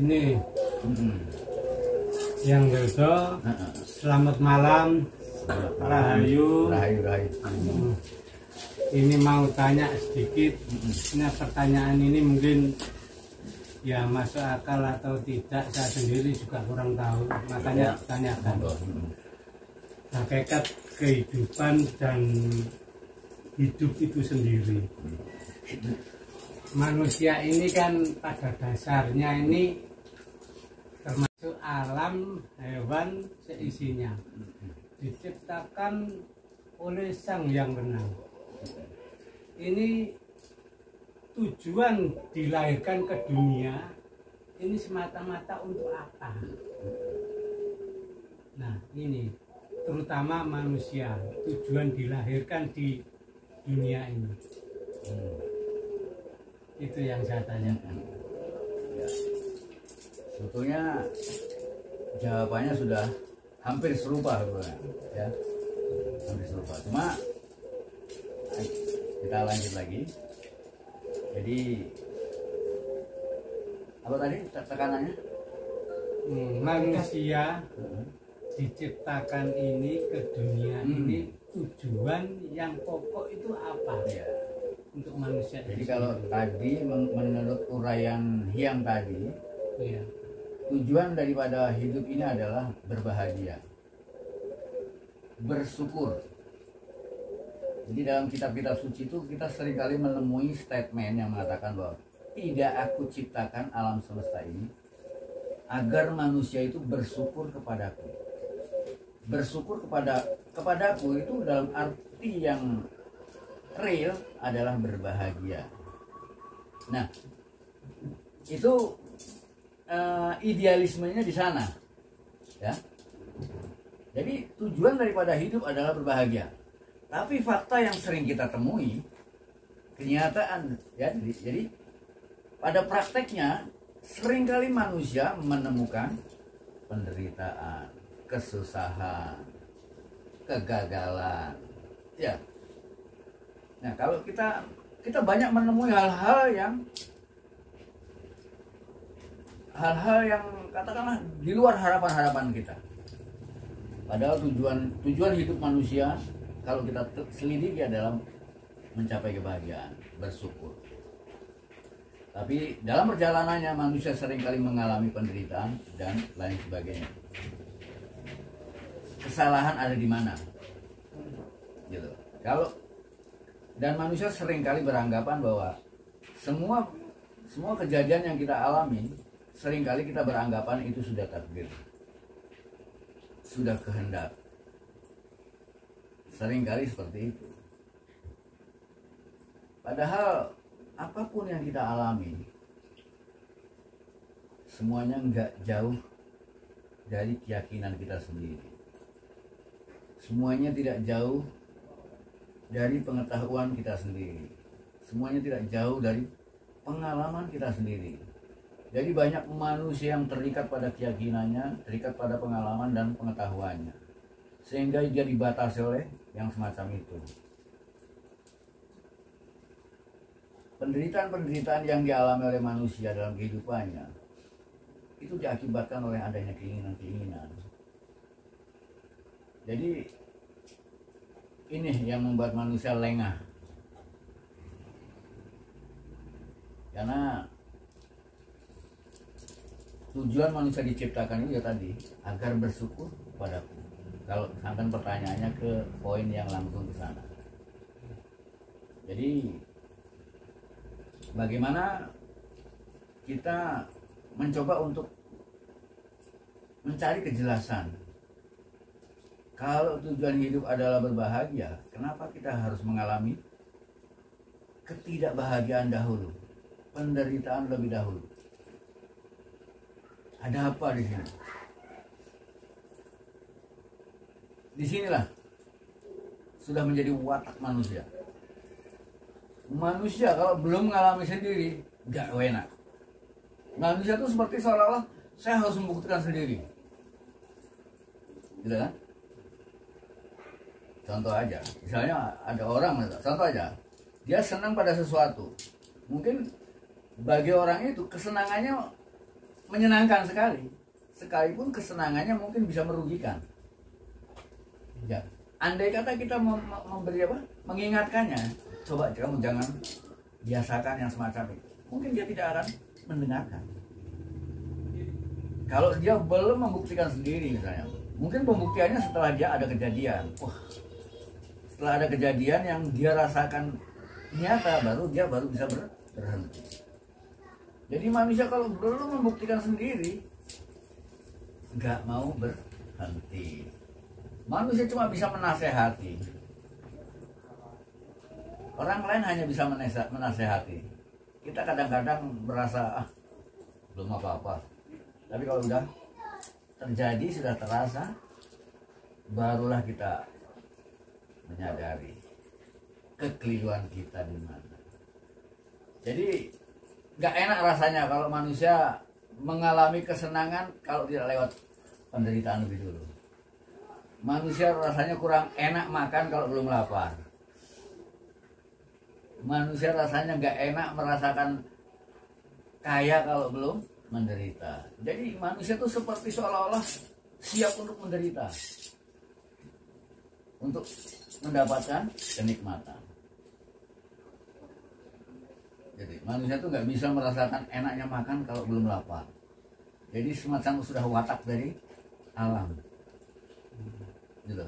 Ini yang beda. Selamat malam. Rahayu. Ini mau tanya sedikit. Nah, pertanyaan ini mungkin ya masuk akal atau tidak, saya sendiri juga kurang tahu. Makanya tanyakan. Hakikat kehidupan dan hidup itu sendiri. Manusia ini kan pada dasarnya ini termasuk alam hewan seisinya. Diciptakan oleh Sang Yang Benang. Ini tujuan dilahirkan ke dunia ini semata-mata untuk apa? Nah ini terutama manusia, tujuan dilahirkan di dunia ini. Itu yang saya tanyakan. Ya. Sebetulnya jawabannya sudah hampir serupa, ya, hampir serupa. Cuma kita lanjut lagi. Jadi apa tadi tekanannya? Manusia diciptakan ini ke dunia ini, tujuan yang pokok itu apa Ya. untuk manusia? Jadi itu kalau sendiri? tadi menurut uraian Hyang tadi, Iya. tujuan daripada hidup ini adalah berbahagia, bersyukur. Jadi dalam kitab-kitab suci itu kita seringkali menemui statement yang mengatakan bahwa tidak aku ciptakan alam semesta ini agar manusia itu bersyukur kepadaku. Bersyukur kepadaku itu dalam arti yang real adalah berbahagia. Nah, itu idealismenya di sana, ya. Jadi tujuan daripada hidup adalah berbahagia. Tapi fakta yang sering kita temui, kenyataan, ya. Jadi pada prakteknya seringkali manusia menemukan penderitaan, kesusahan, kegagalan, ya. Nah, kalau kita banyak menemui hal-hal yang katakanlah di luar harapan-harapan kita. Padahal tujuan hidup manusia kalau kita selidiki adalah mencapai kebahagiaan, bersyukur. Tapi dalam perjalanannya manusia seringkali mengalami penderitaan dan lain sebagainya. Kesalahan ada di mana? Gitu. Dan manusia seringkali beranggapan bahwa semua kejadian yang kita alami, seringkali kita beranggapan itu sudah takdir, sudah kehendak. Seringkali seperti itu. Padahal apapun yang kita alami, semuanya nggak jauh dari keyakinan kita sendiri. Semuanya tidak jauh dari pengetahuan kita sendiri. Semuanya tidak jauh dari pengalaman kita sendiri. Jadi banyak manusia yang terikat pada keyakinannya, terikat pada pengalaman dan pengetahuannya, sehingga dia dibatasi oleh yang semacam itu. Penderitaan-penderitaan yang dialami oleh manusia dalam kehidupannya itu diakibatkan oleh adanya keinginan-keinginan. Jadi ini yang membuat manusia lengah. Karena tujuan manusia diciptakan itu ya tadi, agar bersyukur kepadaku. Kalau misalkan pertanyaannya ke poin yang langsung ke sana. Jadi bagaimana kita mencoba untuk mencari kejelasan. Kalau tujuan hidup adalah berbahagia, kenapa kita harus mengalami ketidakbahagiaan dahulu, penderitaan lebih dahulu? Ada apa di sini? Disinilah sudah menjadi watak manusia. Manusia kalau belum mengalami sendiri, gak enak. Manusia itu seperti seolah-olah saya harus membuktikan sendiri. Gitu kan? Contoh aja, misalnya ada orang, contoh aja, dia senang pada sesuatu. Mungkin bagi orang itu kesenangannya menyenangkan sekali, sekalipun kesenangannya mungkin bisa merugikan. Ya, andai kata kita memberi apa, mengingatkannya, coba kamu jangan biasakan yang semacam itu, mungkin dia tidak akan mendengarkan. Kalau dia belum membuktikan sendiri misalnya, mungkin pembuktiannya setelah dia ada kejadian. Wah, setelah ada kejadian yang dia rasakan nyata, baru dia bisa berhenti. Jadi manusia kalau belum membuktikan sendiri, nggak mau berhenti. Manusia cuma bisa menasehati. Orang lain hanya bisa menasehati. Kita kadang-kadang merasa belum apa-apa. Tapi kalau udah terjadi, sudah terasa, barulah kita menyadari kekeliruan kita di mana. Jadi nggak enak rasanya kalau manusia mengalami kesenangan kalau tidak lewat penderitaan lebih dulu. Manusia rasanya kurang enak makan kalau belum lapar. Manusia rasanya nggak enak merasakan kaya kalau belum menderita. Jadi manusia itu seperti seolah-olah siap untuk menderita, untuk mendapatkan kenikmatan. Jadi manusia itu nggak bisa merasakan enaknya makan kalau belum lapar. Jadi semacam sudah watak dari alam, gitu.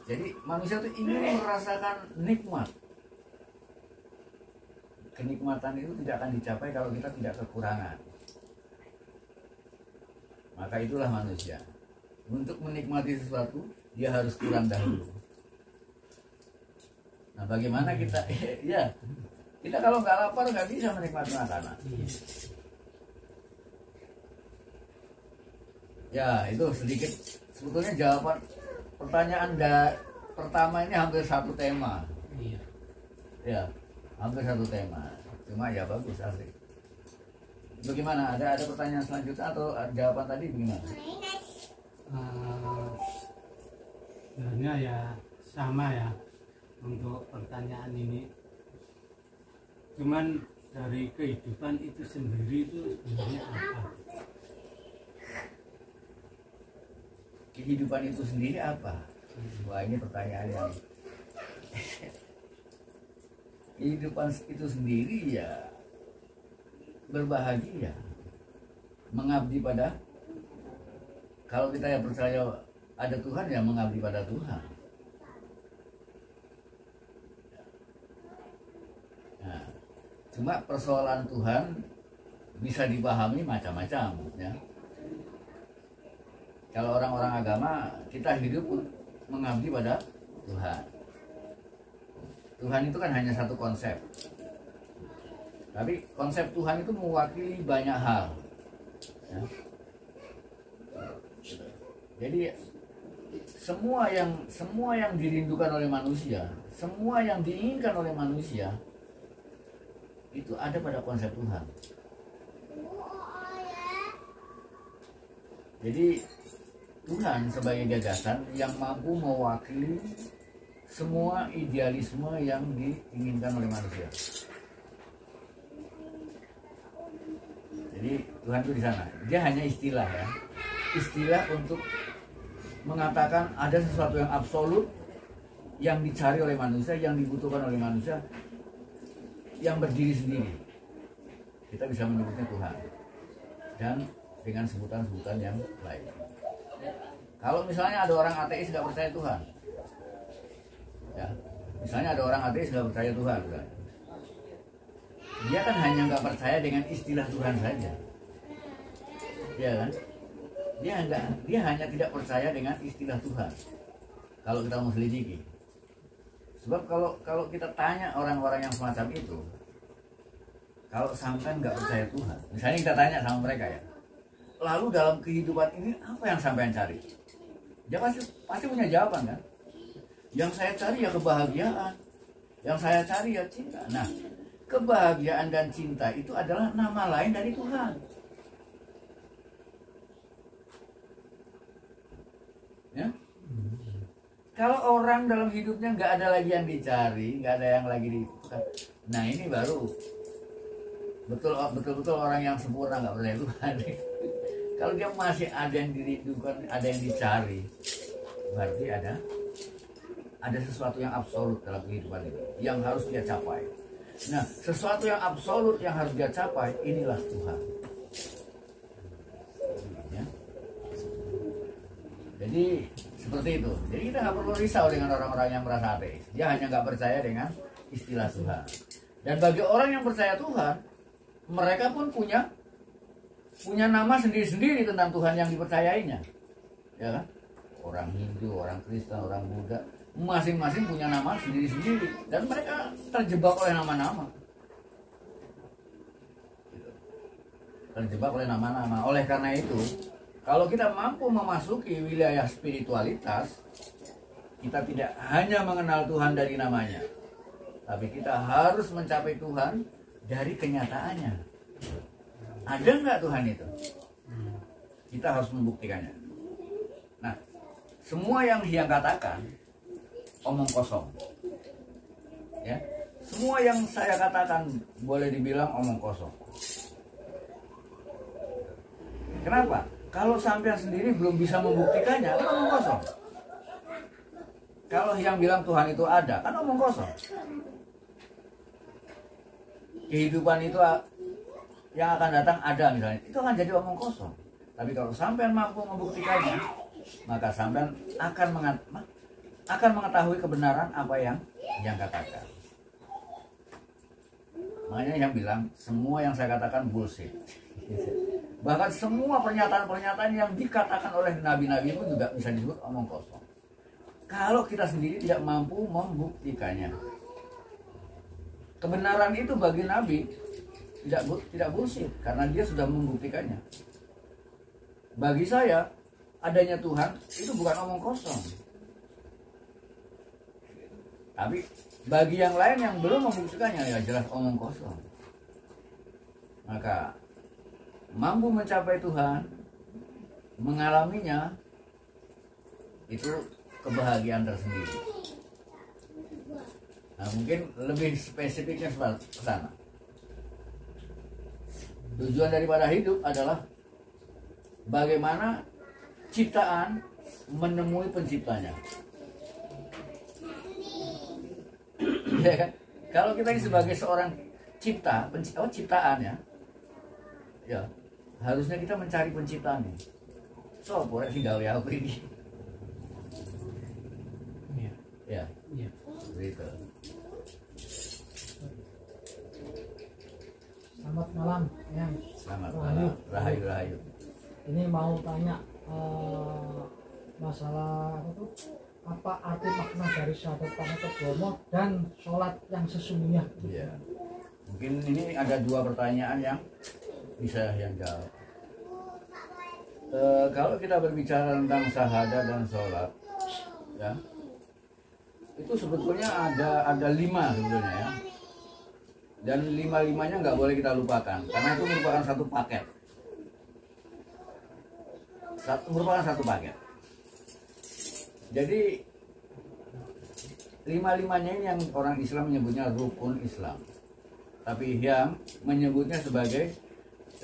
Jadi manusia itu ingin merasakan nikmat. Kenikmatan itu tidak akan dicapai kalau kita tidak kekurangan. Maka itulah manusia. Untuk menikmati sesuatu, dia harus kurang dahulu. Nah, bagaimana kita? Ya, kita kalau nggak lapar nggak bisa menikmati makanan. Ya, itu sedikit. Sebetulnya jawaban pertanyaan pertama ini hampir satu tema. Iya. Ya, hampir satu tema. Cuma ya bagus, asik. Bagaimana? Ada pertanyaan selanjutnya atau jawaban tadi bagaimana? Sebenarnya ya sama ya untuk pertanyaan ini. Cuman dari kehidupan itu sendiri itu sebenarnya apa? Kehidupan itu sendiri apa? Wah, ini pertanyaan yang kehidupan itu sendiri ya berbahagia, mengabdi pada, kalau kita yang percaya ada Tuhan ya mengabdi pada Tuhan. Nah, cuma persoalan Tuhan bisa dipahami macam-macam ya. Kalau orang-orang agama, kita hidup mengabdi pada Tuhan. Tuhan itu kan hanya satu konsep. Tapi konsep Tuhan itu mewakili banyak hal. Ya. Jadi semua yang dirindukan oleh manusia, semua yang diinginkan oleh manusia itu ada pada konsep Tuhan. Jadi Tuhan sebagai gagasan yang mampu mewakili semua idealisme yang diinginkan oleh manusia. Jadi Tuhan itu di sana. Dia hanya istilah ya. Istilah untuk mengatakan ada sesuatu yang absolut yang dicari oleh manusia, yang dibutuhkan oleh manusia, yang berdiri sendiri. Kita bisa menyebutnya Tuhan. Dan dengan sebutan-sebutan yang lain. Kalau misalnya ada orang ateis nggak percaya Tuhan, ya, misalnya ada orang ateis nggak percaya Tuhan, kan? Dia kan hanya nggak percaya dengan istilah Tuhan saja, ya kan? Dia hanya tidak percaya dengan istilah Tuhan. Kalau kita mau selidiki, sebab kalau kita tanya orang-orang yang semacam itu, kalau sampai nggak percaya Tuhan, misalnya kita tanya sama mereka ya, lalu dalam kehidupan ini apa yang sampean cari? Dia pasti punya jawaban kan? Yang saya cari ya kebahagiaan, yang saya cari ya cinta. Nah, kebahagiaan dan cinta itu adalah nama lain dari Tuhan. Ya? Kalau orang dalam hidupnya nggak ada lagi yang dicari, nggak ada yang lagi dibutuhkan, nah ini baru betul-betul orang yang sempurna nggak percaya Tuhan. Kalau dia masih ada yang dirindukan, ada yang dicari, berarti ada sesuatu yang absolut dalam kehidupan itu yang harus dia capai. Nah, sesuatu yang absolut yang harus dia capai, inilah Tuhan. Ya. Jadi seperti itu. Jadi kita nggak perlu risau dengan orang-orang yang merasa ateis. Dia hanya nggak percaya dengan istilah Tuhan. Dan bagi orang yang percaya Tuhan, mereka pun punya nama sendiri-sendiri tentang Tuhan yang dipercayainya, ya kan? Orang Hindu, orang Kristen, orang Buddha, masing-masing punya nama sendiri-sendiri dan mereka terjebak oleh nama-nama, gitu. Terjebak oleh nama-nama. Oleh karena itu, Kalau kita mampu memasuki wilayah spiritualitas, kita tidak hanya mengenal Tuhan dari namanya, tapi kita harus mencapai Tuhan dari kenyataannya. Ada nggak Tuhan itu? Kita harus membuktikannya. Nah, semua yang Hyang katakan omong kosong. Ya, semua yang saya katakan boleh dibilang omong kosong. Kenapa? Kalau sampean sendiri belum bisa membuktikannya, kan omong kosong. Kalau yang bilang Tuhan itu ada, kan omong kosong. Kehidupan itu yang akan datang ada misalnya, itu akan jadi omong kosong. Tapi kalau sampean mampu membuktikannya, maka sampean akan mengetahui kebenaran apa yang katakan. Makanya yang bilang semua yang saya katakan bullshit. Bahkan semua pernyataan-pernyataan yang dikatakan oleh nabi-nabi pun juga bisa disebut omong kosong. Kalau kita sendiri tidak mampu membuktikannya. Kebenaran itu bagi nabi tidak bullshit karena dia sudah membuktikannya. Bagi saya, adanya Tuhan itu bukan omong kosong. Tapi bagi yang lain yang belum membuktikannya, ya jelas omong kosong. Maka mampu mencapai Tuhan, mengalaminya, itu kebahagiaan tersendiri. Nah, mungkin lebih spesifiknya ke sana. Tujuan daripada hidup adalah bagaimana ciptaan menemui penciptanya. Ya kan? Kalau kita ini sebagai seorang ciptaan ya harusnya kita mencari penciptaannya. So, boleh sih gawe aku ini. Ya, begitu. Selamat malam, ya. Selamat malam, Rahayu. Ini mau tanya masalah apa arti makna dari syahadat Panatagama dan sholat yang sesungguhnya. Iya. Mungkin ini ada dua pertanyaan yang bisa yang jawab. Kalau kita berbicara tentang syahadat dan sholat, ya, itu sebetulnya ada 5 sebetulnya ya. Dan 5-5-nya nggak boleh kita lupakan karena itu merupakan satu paket. Merupakan satu paket. Jadi 5-5-nya ini yang orang Islam menyebutnya rukun Islam. Tapi yang menyebutnya sebagai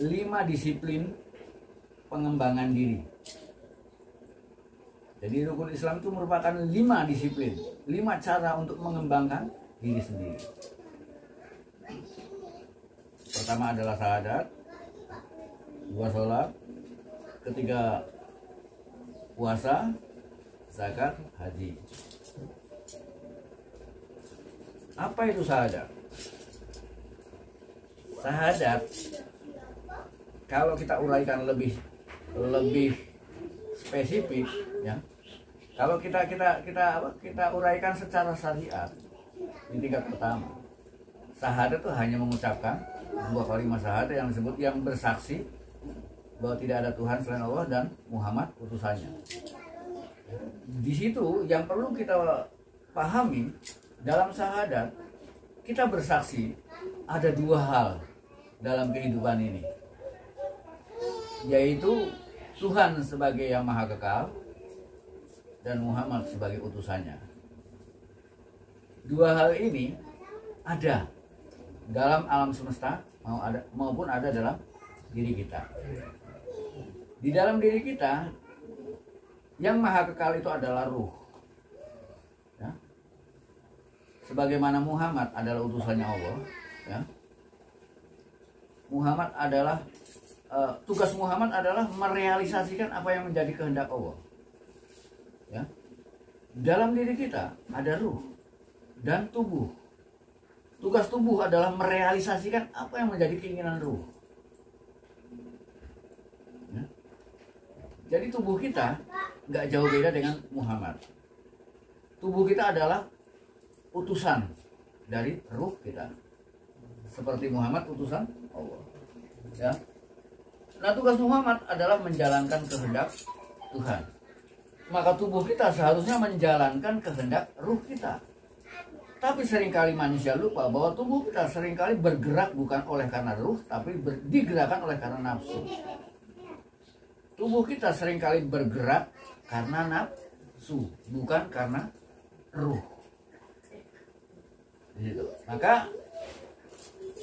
5 disiplin pengembangan diri. Jadi rukun Islam itu merupakan 5 disiplin, 5 cara untuk mengembangkan diri sendiri. Pertama adalah syahadat, 2 sholat, ketiga puasa, zakat, haji. Apa itu syahadat? Syahadat, kalau kita uraikan lebih spesifik, ya. Kalau kita uraikan secara syariat di tingkat pertama, syahadat itu hanya mengucapkan 2 kalimat syahadat yang disebut yang bersaksi bahwa tidak ada Tuhan selain Allah dan Muhammad utusannya. Di situ yang perlu kita pahami dalam syahadat, kita bersaksi ada 2 hal dalam kehidupan ini, yaitu Tuhan sebagai yang maha kekal dan Muhammad sebagai utusannya. 2 hal ini ada dalam alam semesta maupun ada dalam diri kita. Di dalam diri kita yang maha kekal itu adalah ruh, ya. Sebagaimana Muhammad adalah utusannya Allah, ya. Muhammad adalah tugas Muhammad adalah merealisasikan apa yang menjadi kehendak Allah, ya. Dalam diri kita ada ruh dan tubuh. Tugas tubuh adalah merealisasikan apa yang menjadi keinginan ruh. Ya. Jadi tubuh kita nggak jauh beda dengan Muhammad. Tubuh kita adalah utusan dari ruh kita, seperti Muhammad utusan Allah. Ya. Nah, tugas Muhammad adalah menjalankan kehendak Tuhan. Maka tubuh kita seharusnya menjalankan kehendak ruh kita. Tapi seringkali manusia lupa bahwa tubuh kita seringkali bergerak bukan oleh karena ruh, tapi digerakkan oleh karena nafsu. Tubuh kita seringkali bergerak karena nafsu, bukan karena ruh. Gitu. Maka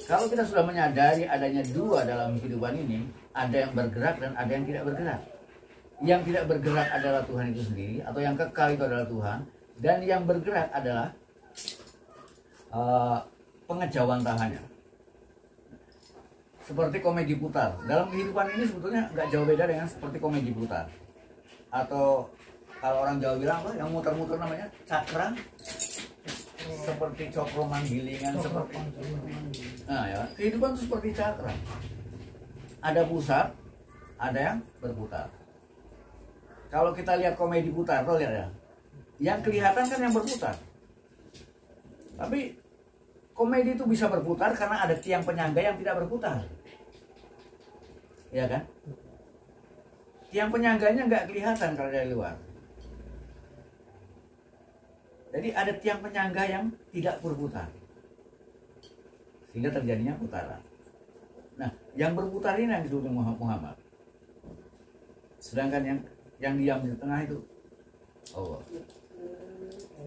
kalau kita sudah menyadari adanya dua dalam kehidupan ini, ada yang bergerak dan ada yang tidak bergerak. Yang tidak bergerak adalah Tuhan itu sendiri, atau yang kekal itu adalah Tuhan, dan yang bergerak adalah pengejauhan tangannya. Seperti komedi putar. Dalam kehidupan ini sebetulnya nggak jauh beda dengan seperti komedi putar. Atau kalau orang Jawa bilang apa, yang muter-muter namanya cakra. Seperti cokro manggilingan, seperti. Nah ya, kehidupan itu seperti cakra. Ada pusat, ada yang berputar. Kalau kita lihat komedi putar, tuh lihat ya. Yang kelihatan kan yang berputar. Tapi komedi itu bisa berputar karena ada tiang penyangga yang tidak berputar. Ya kan? Tiang penyangganya nggak kelihatan kalau dari luar. Jadi ada tiang penyangga yang tidak berputar, sehingga terjadinya putaran. Nah, yang berputar ini yang disebut Muhammad. Sedangkan yang diam di tengah itu Allah.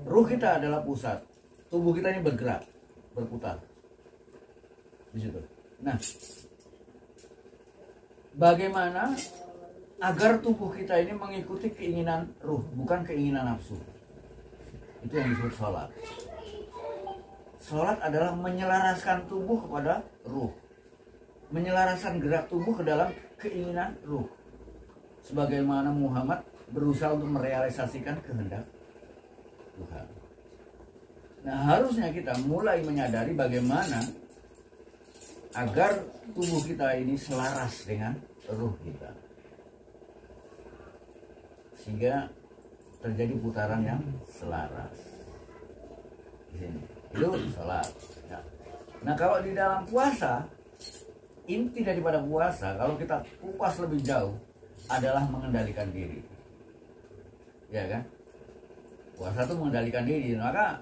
Ruh kita adalah pusat, tubuh kita ini bergerak, berputar di situ. Nah, bagaimana agar tubuh kita ini mengikuti keinginan ruh, bukan keinginan nafsu? Itu yang disebut sholat. Sholat adalah menyelaraskan tubuh kepada ruh, menyelaraskan gerak tubuh ke dalam keinginan ruh, sebagaimana Muhammad berusaha untuk merealisasikan kehendak Tuhan. Nah, harusnya kita mulai menyadari bagaimana agar tubuh kita ini selaras dengan ruh kita, sehingga terjadi putaran yang selaras. Di sini itu sholat. Ya. Nah, kalau di dalam puasa, inti daripada puasa, kalau kita kupas lebih jauh, adalah mengendalikan diri. Ya kan? Puasa itu mengendalikan diri. Maka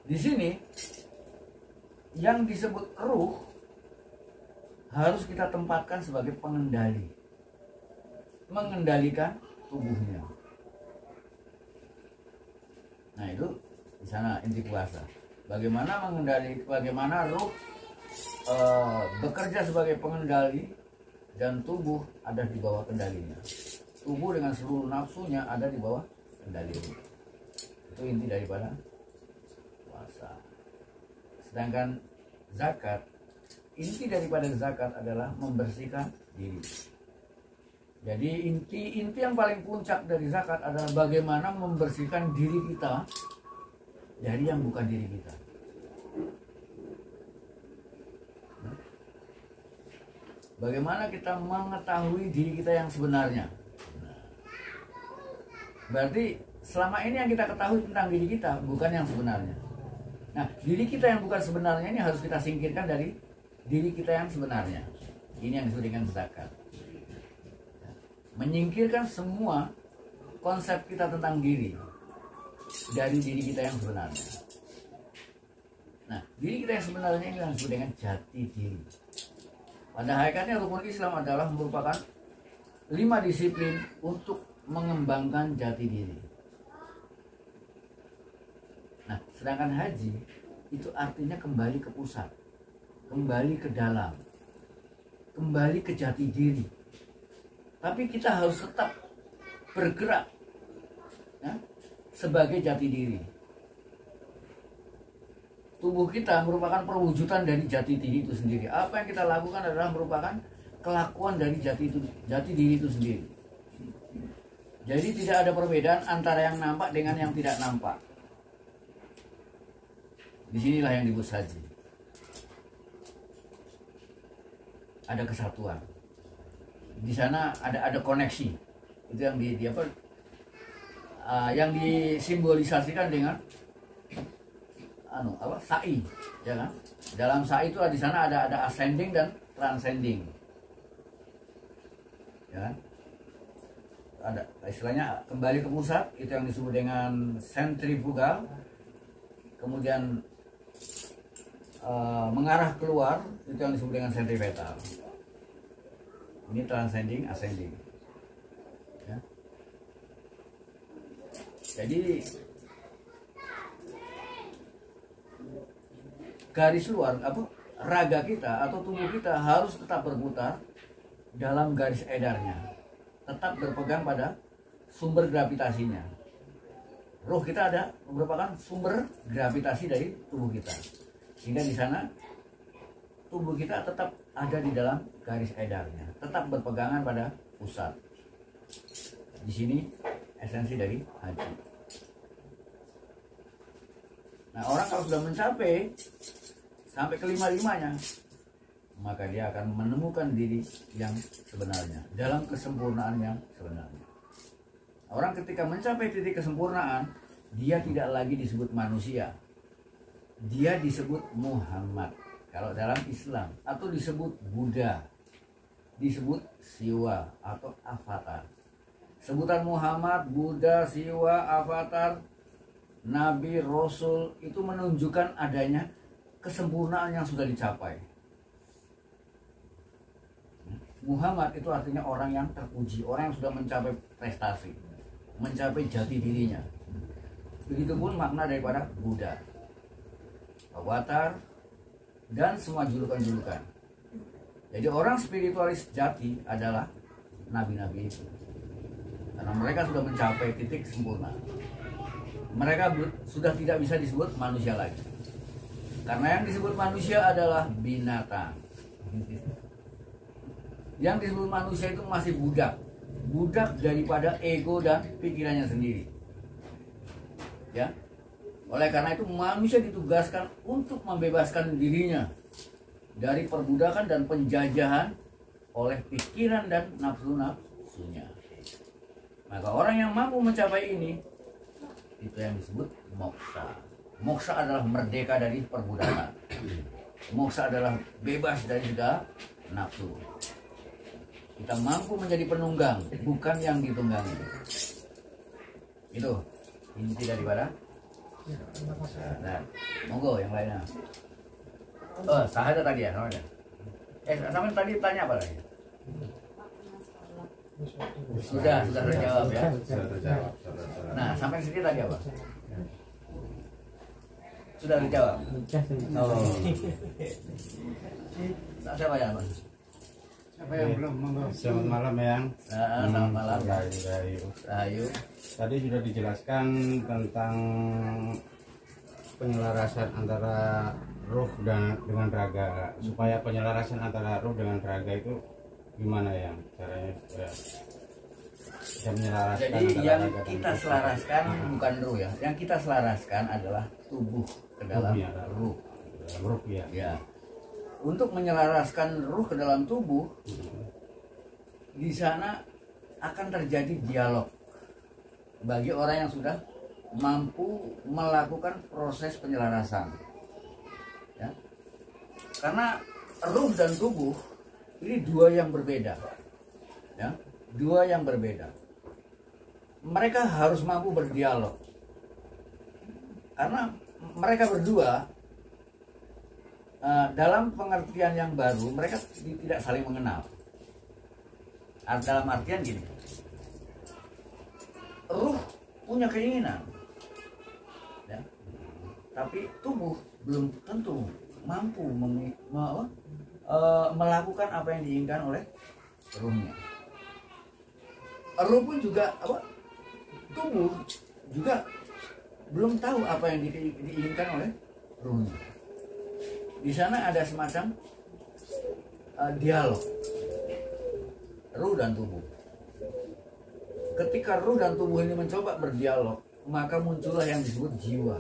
di sini yang disebut ruh harus kita tempatkan sebagai pengendali, mengendalikan tubuhnya. Nah, itu di sana inti puasa. Bagaimana bagaimana ruh bekerja sebagai pengendali dan tubuh ada di bawah kendalinya. Tubuh dengan seluruh nafsunya ada di bawah kendali. Itu inti daripada puasa. Sedangkan zakat, inti daripada zakat adalah membersihkan diri. Jadi inti yang paling puncak dari zakat adalah bagaimana membersihkan diri kita dari yang bukan diri kita. Bagaimana kita mengetahui diri kita yang sebenarnya. Berarti selama ini yang kita ketahui tentang diri kita bukan yang sebenarnya. Nah, diri kita yang bukan sebenarnya ini harus kita singkirkan dari diri kita yang sebenarnya. Ini yang disebut dengan zakat. Menyingkirkan semua konsep kita tentang diri dari diri kita yang sebenarnya. Nah, diri kita yang sebenarnya ini yang disebut dengan jati diri. Pada hakikatnya rukun Islam adalah merupakan 5 disiplin untuk mengembangkan jati diri. Nah, sedangkan haji itu artinya kembali ke pusat, kembali ke dalam, kembali ke jati diri. Tapi kita harus tetap bergerak ya, sebagai jati diri. Tubuh kita merupakan perwujudan dari jati diri itu sendiri. Apa yang kita lakukan adalah merupakan kelakuan dari jati diri itu sendiri. Jadi tidak ada perbedaan antara yang nampak dengan yang tidak nampak. Disinilah yang disebut haji. Ada kesatuan. Di sana ada koneksi. Itu yang yang disimbolisasikan dengan sa'i, ya kan? Dalam sa'i itu di sana ada ascending dan transcending. ya. Ada istilahnya kembali ke pusat, itu yang disebut dengan sentrifugal. Kemudian mengarah keluar, itu yang disebut dengan sentripetal. Ini transcending, ascending, ya. Jadi garis luar raga kita atau tubuh kita harus tetap berputar dalam garis edarnya, tetap berpegang pada sumber gravitasinya. Roh kita ada merupakan sumber gravitasi dari tubuh kita, sehingga di sana tubuh kita tetap ada di dalam garis edarnya, tetap berpegangan pada pusat. Di sini esensi dari haji. Nah, orang kalau sudah mencapai sampai kelima-limanya, maka dia akan menemukan diri yang sebenarnya, dalam kesempurnaan yang sebenarnya. Orang ketika mencapai titik kesempurnaan, dia tidak lagi disebut manusia, dia disebut Muhammad kalau dalam Islam, atau disebut Buddha, disebut Siwa atau Avatar. Sebutan Muhammad, Buddha, Siwa, Avatar, Nabi, Rasul itu menunjukkan adanya kesempurnaan yang sudah dicapai. Muhammad itu artinya orang yang terpuji, orang yang sudah mencapai prestasi, mencapai jati dirinya. Begitupun makna daripada Buddha, Avatar, dan semua julukan-julukan. Jadi orang spiritualis jati adalah nabi-nabi itu, karena mereka sudah mencapai titik sempurna. Mereka sudah tidak bisa disebut manusia lagi, karena yang disebut manusia adalah binatang. Yang disebut manusia itu masih budak daripada ego dan pikirannya sendiri, ya. Oleh karena itu manusia ditugaskan untuk membebaskan dirinya dari perbudakan dan penjajahan oleh pikiran dan nafsu-nafsunya. Maka orang yang mampu mencapai ini, itu yang disebut moksha. Moksha adalah merdeka dari perbudakan. Moksha adalah bebas dari segala nafsu. Kita mampu menjadi penunggang, bukan yang ditunggangi. Itu inti daripada. Nah, monggo yang lainnya. Sahaja tadi ya, sahaja. Sampai tadi tanya apa lagi? Sudah terjawab ya. Sudah terjawab. Nah, sampai sini tadi apa? Sudah dijawab. Oh. Siapa ya, Bang? Siapa yang belum? Monggo. Selamat malam yang. Selamat malam. Rahayu. Tadi sudah dijelaskan tentang penyelarasan antara ruh dengan raga. Supaya penyelarasan antara ruh dengan raga itu gimana ya caranya supaya bisa menyelaraskan? Jadi yang kita selaraskan bukan ruh ya, yang kita selaraskan adalah tubuh ke dalam ruh. Ruh ya. Ya. Untuk menyelaraskan ruh ke dalam tubuh, di sana akan terjadi dialog bagi orang yang sudah mampu melakukan proses penyelarasan, ya. Karena ruh dan tubuh ini dua yang berbeda, ya, dua yang berbeda. Mereka harus mampu berdialog, karena mereka berdua dalam pengertian yang baru, mereka tidak saling mengenal. Dalam artian gini, ruh punya keinginan, ya, tapi tubuh belum tentu mampu melakukan apa yang diinginkan oleh ruhnya. Ruh pun juga tubuh juga belum tahu apa yang diinginkan oleh ruhnya. Di sana ada semacam dialog ruh dan tubuh. Ketika ruh dan tubuh ini mencoba berdialog, maka muncullah yang disebut jiwa.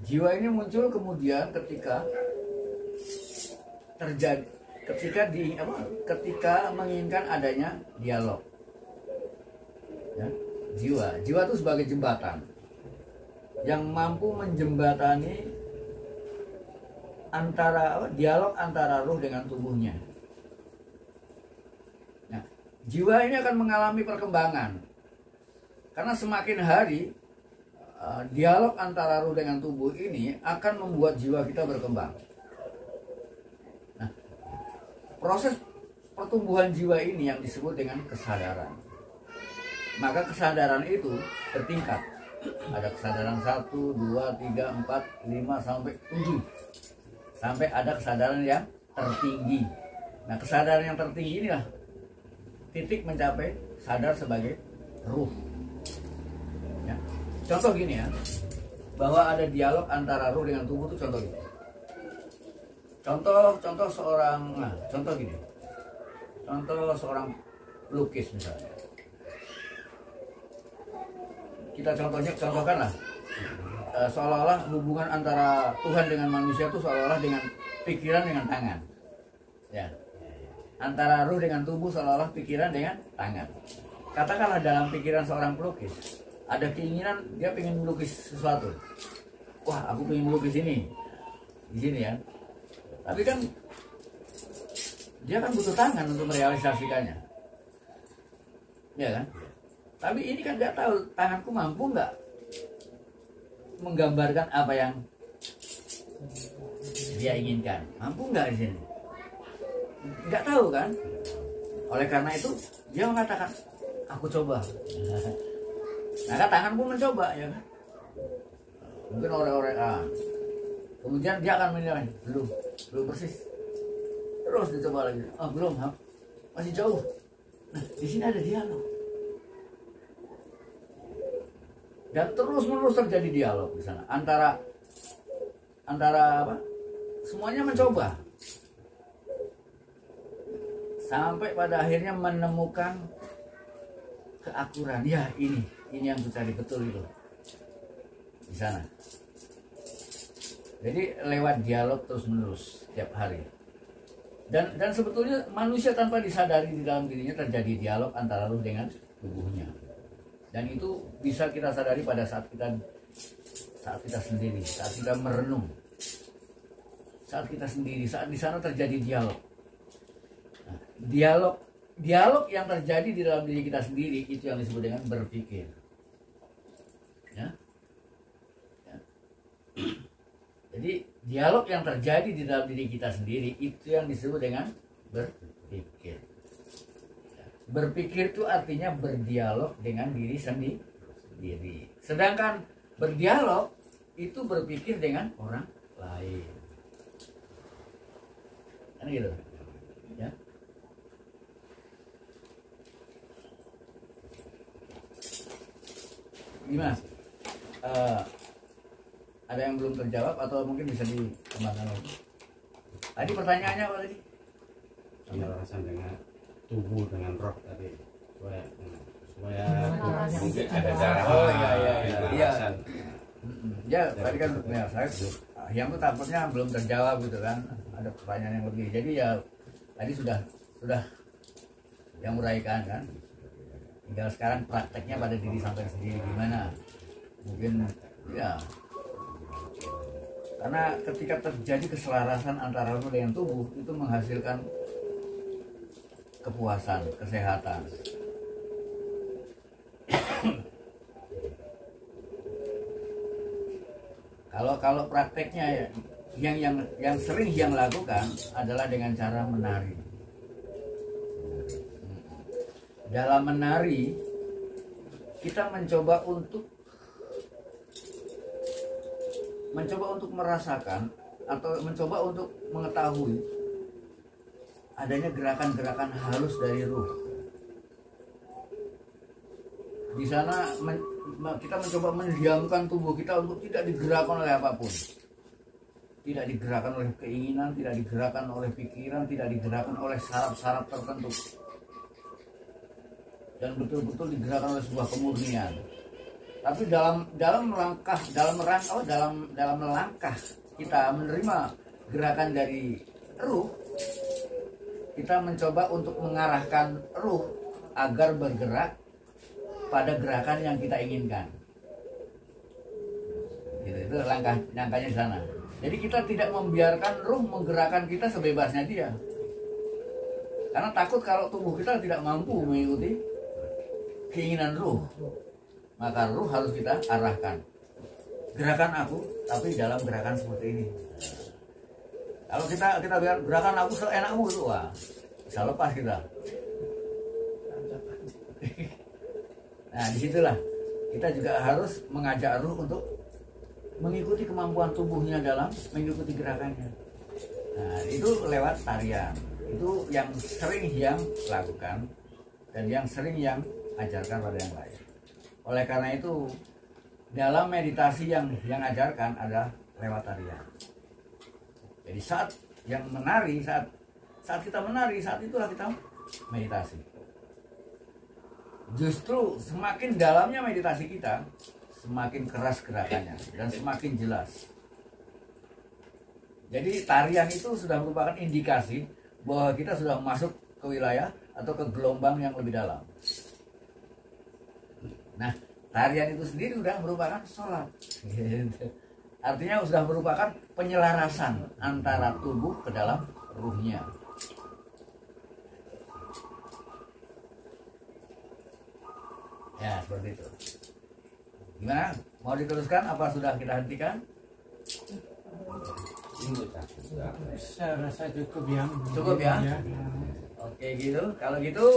Jiwa ini muncul kemudian ketika terjadi, ketika menginginkan adanya dialog. Ya, jiwa itu sebagai jembatan yang mampu menjembatani dialog antara ruh dengan tubuhnya. jiwa ini akan mengalami perkembangan. Karena semakin hari dialog antara ruh dengan tubuh ini akan membuat jiwa kita berkembang. Nah, proses pertumbuhan jiwa ini yang disebut dengan kesadaran. Maka kesadaran itu bertingkat. Ada kesadaran 1, 2, 3, 4, 5 sampai 7. Sampai ada kesadaran yang tertinggi. Nah, kesadaran yang tertinggi inilah titik mencapai sadar sebagai ruh. Ya. Contoh gini ya, bahwa ada dialog antara ruh dengan tubuh itu contoh gini. Contoh seorang, contoh gini. Contoh seorang pelukis misalnya. Kita contohkanlah seolah-olah hubungan antara Tuhan dengan manusia itu seolah-olah dengan pikiran dengan tangan. Ya. Antara ruh dengan tubuh seolah-olah pikiran dengan tangan. Katakanlah dalam pikiran seorang pelukis ada keinginan dia ingin melukis sesuatu. Wah, aku ingin melukis ini di sini ya. Tapi kan dia kan butuh tangan untuk merealisasikannya, ya kan? Tapi ini kan nggak tahu tanganku mampu nggak menggambarkan apa yang dia inginkan, mampu nggak di sini? Nggak tahu kan? Oleh karena itu dia mengatakan, aku coba. Nah, kan tanganku mencoba, ya kan? Mungkin orek-orekan. Kemudian dia akan menilai, belum persis. Terus dicoba lagi, belum, masih jauh. Nah, di sini ada dialog. Dan terus-menerus terjadi dialog di sana antara apa? Semuanya mencoba. Sampai pada akhirnya menemukan keakuran. Ya, ini yang dicari betul itu. Di sana. Jadi lewat dialog terus-menerus setiap hari. Dan sebetulnya manusia tanpa disadari di dalam dirinya terjadi dialog antara ruh dengan tubuhnya. Dan itu bisa kita sadari pada saat kita sendiri, saat kita merenung, saat kita sendiri, saat di sana terjadi dialog. Nah, dialog yang terjadi di dalam diri kita sendiri itu yang disebut dengan berpikir. Ya. Jadi dialog yang terjadi di dalam diri kita sendiri itu yang disebut dengan berpikir. Berpikir itu artinya berdialog dengan diri sendiri. Sedangkan berdialog itu berpikir dengan orang lain. Kan gitu. Ya. Gimana? Ada yang belum terjawab atau mungkin bisa dikembangkan lagi? Tadi pertanyaannya apa tadi? Penyelarasan dengan tubuh dengan roh tadi supaya mungkin ada cara. Oh iya. penyelarasan. Ya tadi kan ya, saya yang tuh takutnya belum terjawab gitu kan, ada pertanyaan yang lebih. Jadi ya tadi sudah yang uraikan kan. Tinggal sekarang prakteknya pada diri sampai sendiri gimana? Mungkin ya. Karena ketika terjadi keselarasan antara ruh dengan tubuh itu menghasilkan kepuasan, kesehatan. Kalau prakteknya yang sering yang lakukan adalah dengan cara menari. Dalam menari kita mencoba untuk merasakan atau mencoba untuk mengetahui adanya gerakan-gerakan halus dari ruh. Di sana kita mencoba mendiamkan tubuh kita untuk tidak digerakkan oleh apapun. Tidak digerakkan oleh keinginan, tidak digerakkan oleh pikiran, tidak digerakkan oleh syarat-syarat tertentu. Dan betul-betul digerakkan oleh sebuah kemurnian. Tapi dalam melangkah kita menerima gerakan dari ruh, kita mencoba untuk mengarahkan ruh agar bergerak pada gerakan yang kita inginkan. Gitu, itu langkahnya di sana. Jadi kita tidak membiarkan ruh menggerakkan kita sebebasnya dia. Karena takut kalau tubuh kita tidak mampu mengikuti keinginan ruh, maka ruh harus kita arahkan. Gerakan aku, tapi dalam gerakan seperti ini. Kalau kita biar gerakan aku seenakmu itu, wah, bisa lepas kita. Nah, disitulah kita juga harus mengajak ruh untuk mengikuti kemampuan tubuhnya dalam mengikuti gerakannya. Nah, itu lewat tarian. Itu yang sering yang lakukan dan yang sering yang ajarkan pada yang lain. Oleh karena itu, dalam meditasi yang ajarkan ada lewat tarian. Jadi saat yang menari, saat kita menari, saat itulah kita meditasi. Justru semakin dalamnya meditasi kita, semakin keras gerakannya dan semakin jelas. Jadi tarian itu sudah merupakan indikasi bahwa kita sudah masuk ke wilayah atau ke gelombang yang lebih dalam. Nah, tarian itu sendiri sudah merupakan sholat. Artinya sudah merupakan penyelarasan antara tubuh ke dalam ruhnya. Ya, seperti itu. Gimana? Mau diteruskan apa sudah kita hentikan? Saya rasa cukup ya. Cukup ya? Oke gitu. Kalau gitu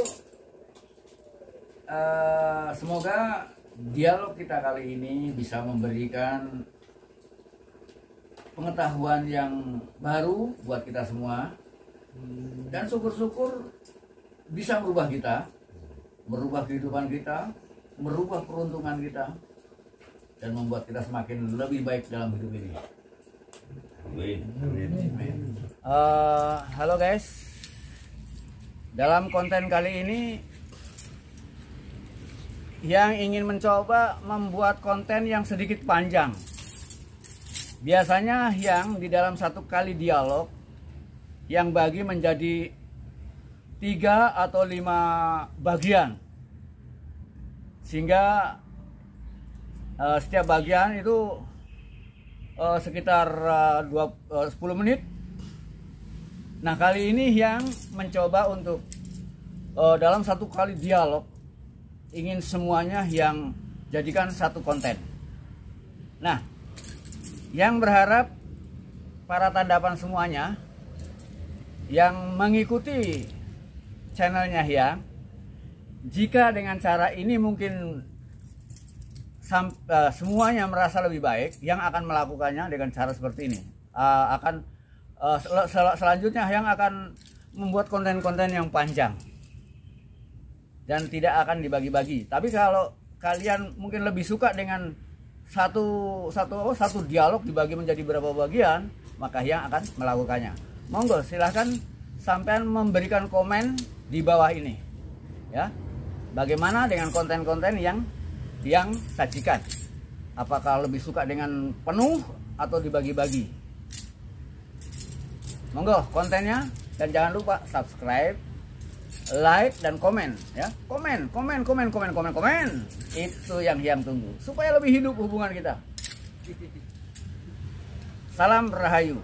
semoga dialog kita kali ini bisa memberikan pengetahuan yang baru buat kita semua. Dan syukur-syukur bisa merubah kita, merubah kehidupan kita, merubah peruntungan kita, dan membuat kita semakin lebih baik dalam hidup ini. Amin. Halo guys, dalam konten kali ini yang ingin mencoba membuat konten yang sedikit panjang. Biasanya yang di dalam satu kali dialog yang bagi menjadi 3 atau 5 bagian, sehingga setiap bagian itu sekitar 10 menit. Nah, kali ini yang mencoba untuk dalam satu kali dialog ingin semuanya yang jadikan satu konten. Nah, yang berharap para tandapan semuanya yang mengikuti channelnya Hyang, jika dengan cara ini mungkin semuanya merasa lebih baik, yang akan melakukannya dengan cara seperti ini. Selanjutnya yang akan membuat konten-konten yang panjang dan tidak akan dibagi-bagi. Tapi kalau kalian mungkin lebih suka dengan satu dialog dibagi menjadi beberapa bagian, maka yang akan melakukannya. Monggo silahkan sampean memberikan komen di bawah ini, ya. Bagaimana dengan konten-konten yang sajikan? Apakah lebih suka dengan penuh atau dibagi-bagi? Monggo kontennya, dan jangan lupa subscribe, like, dan komen, ya. Komen. Itu yang tunggu supaya lebih hidup hubungan kita. Salam Rahayu.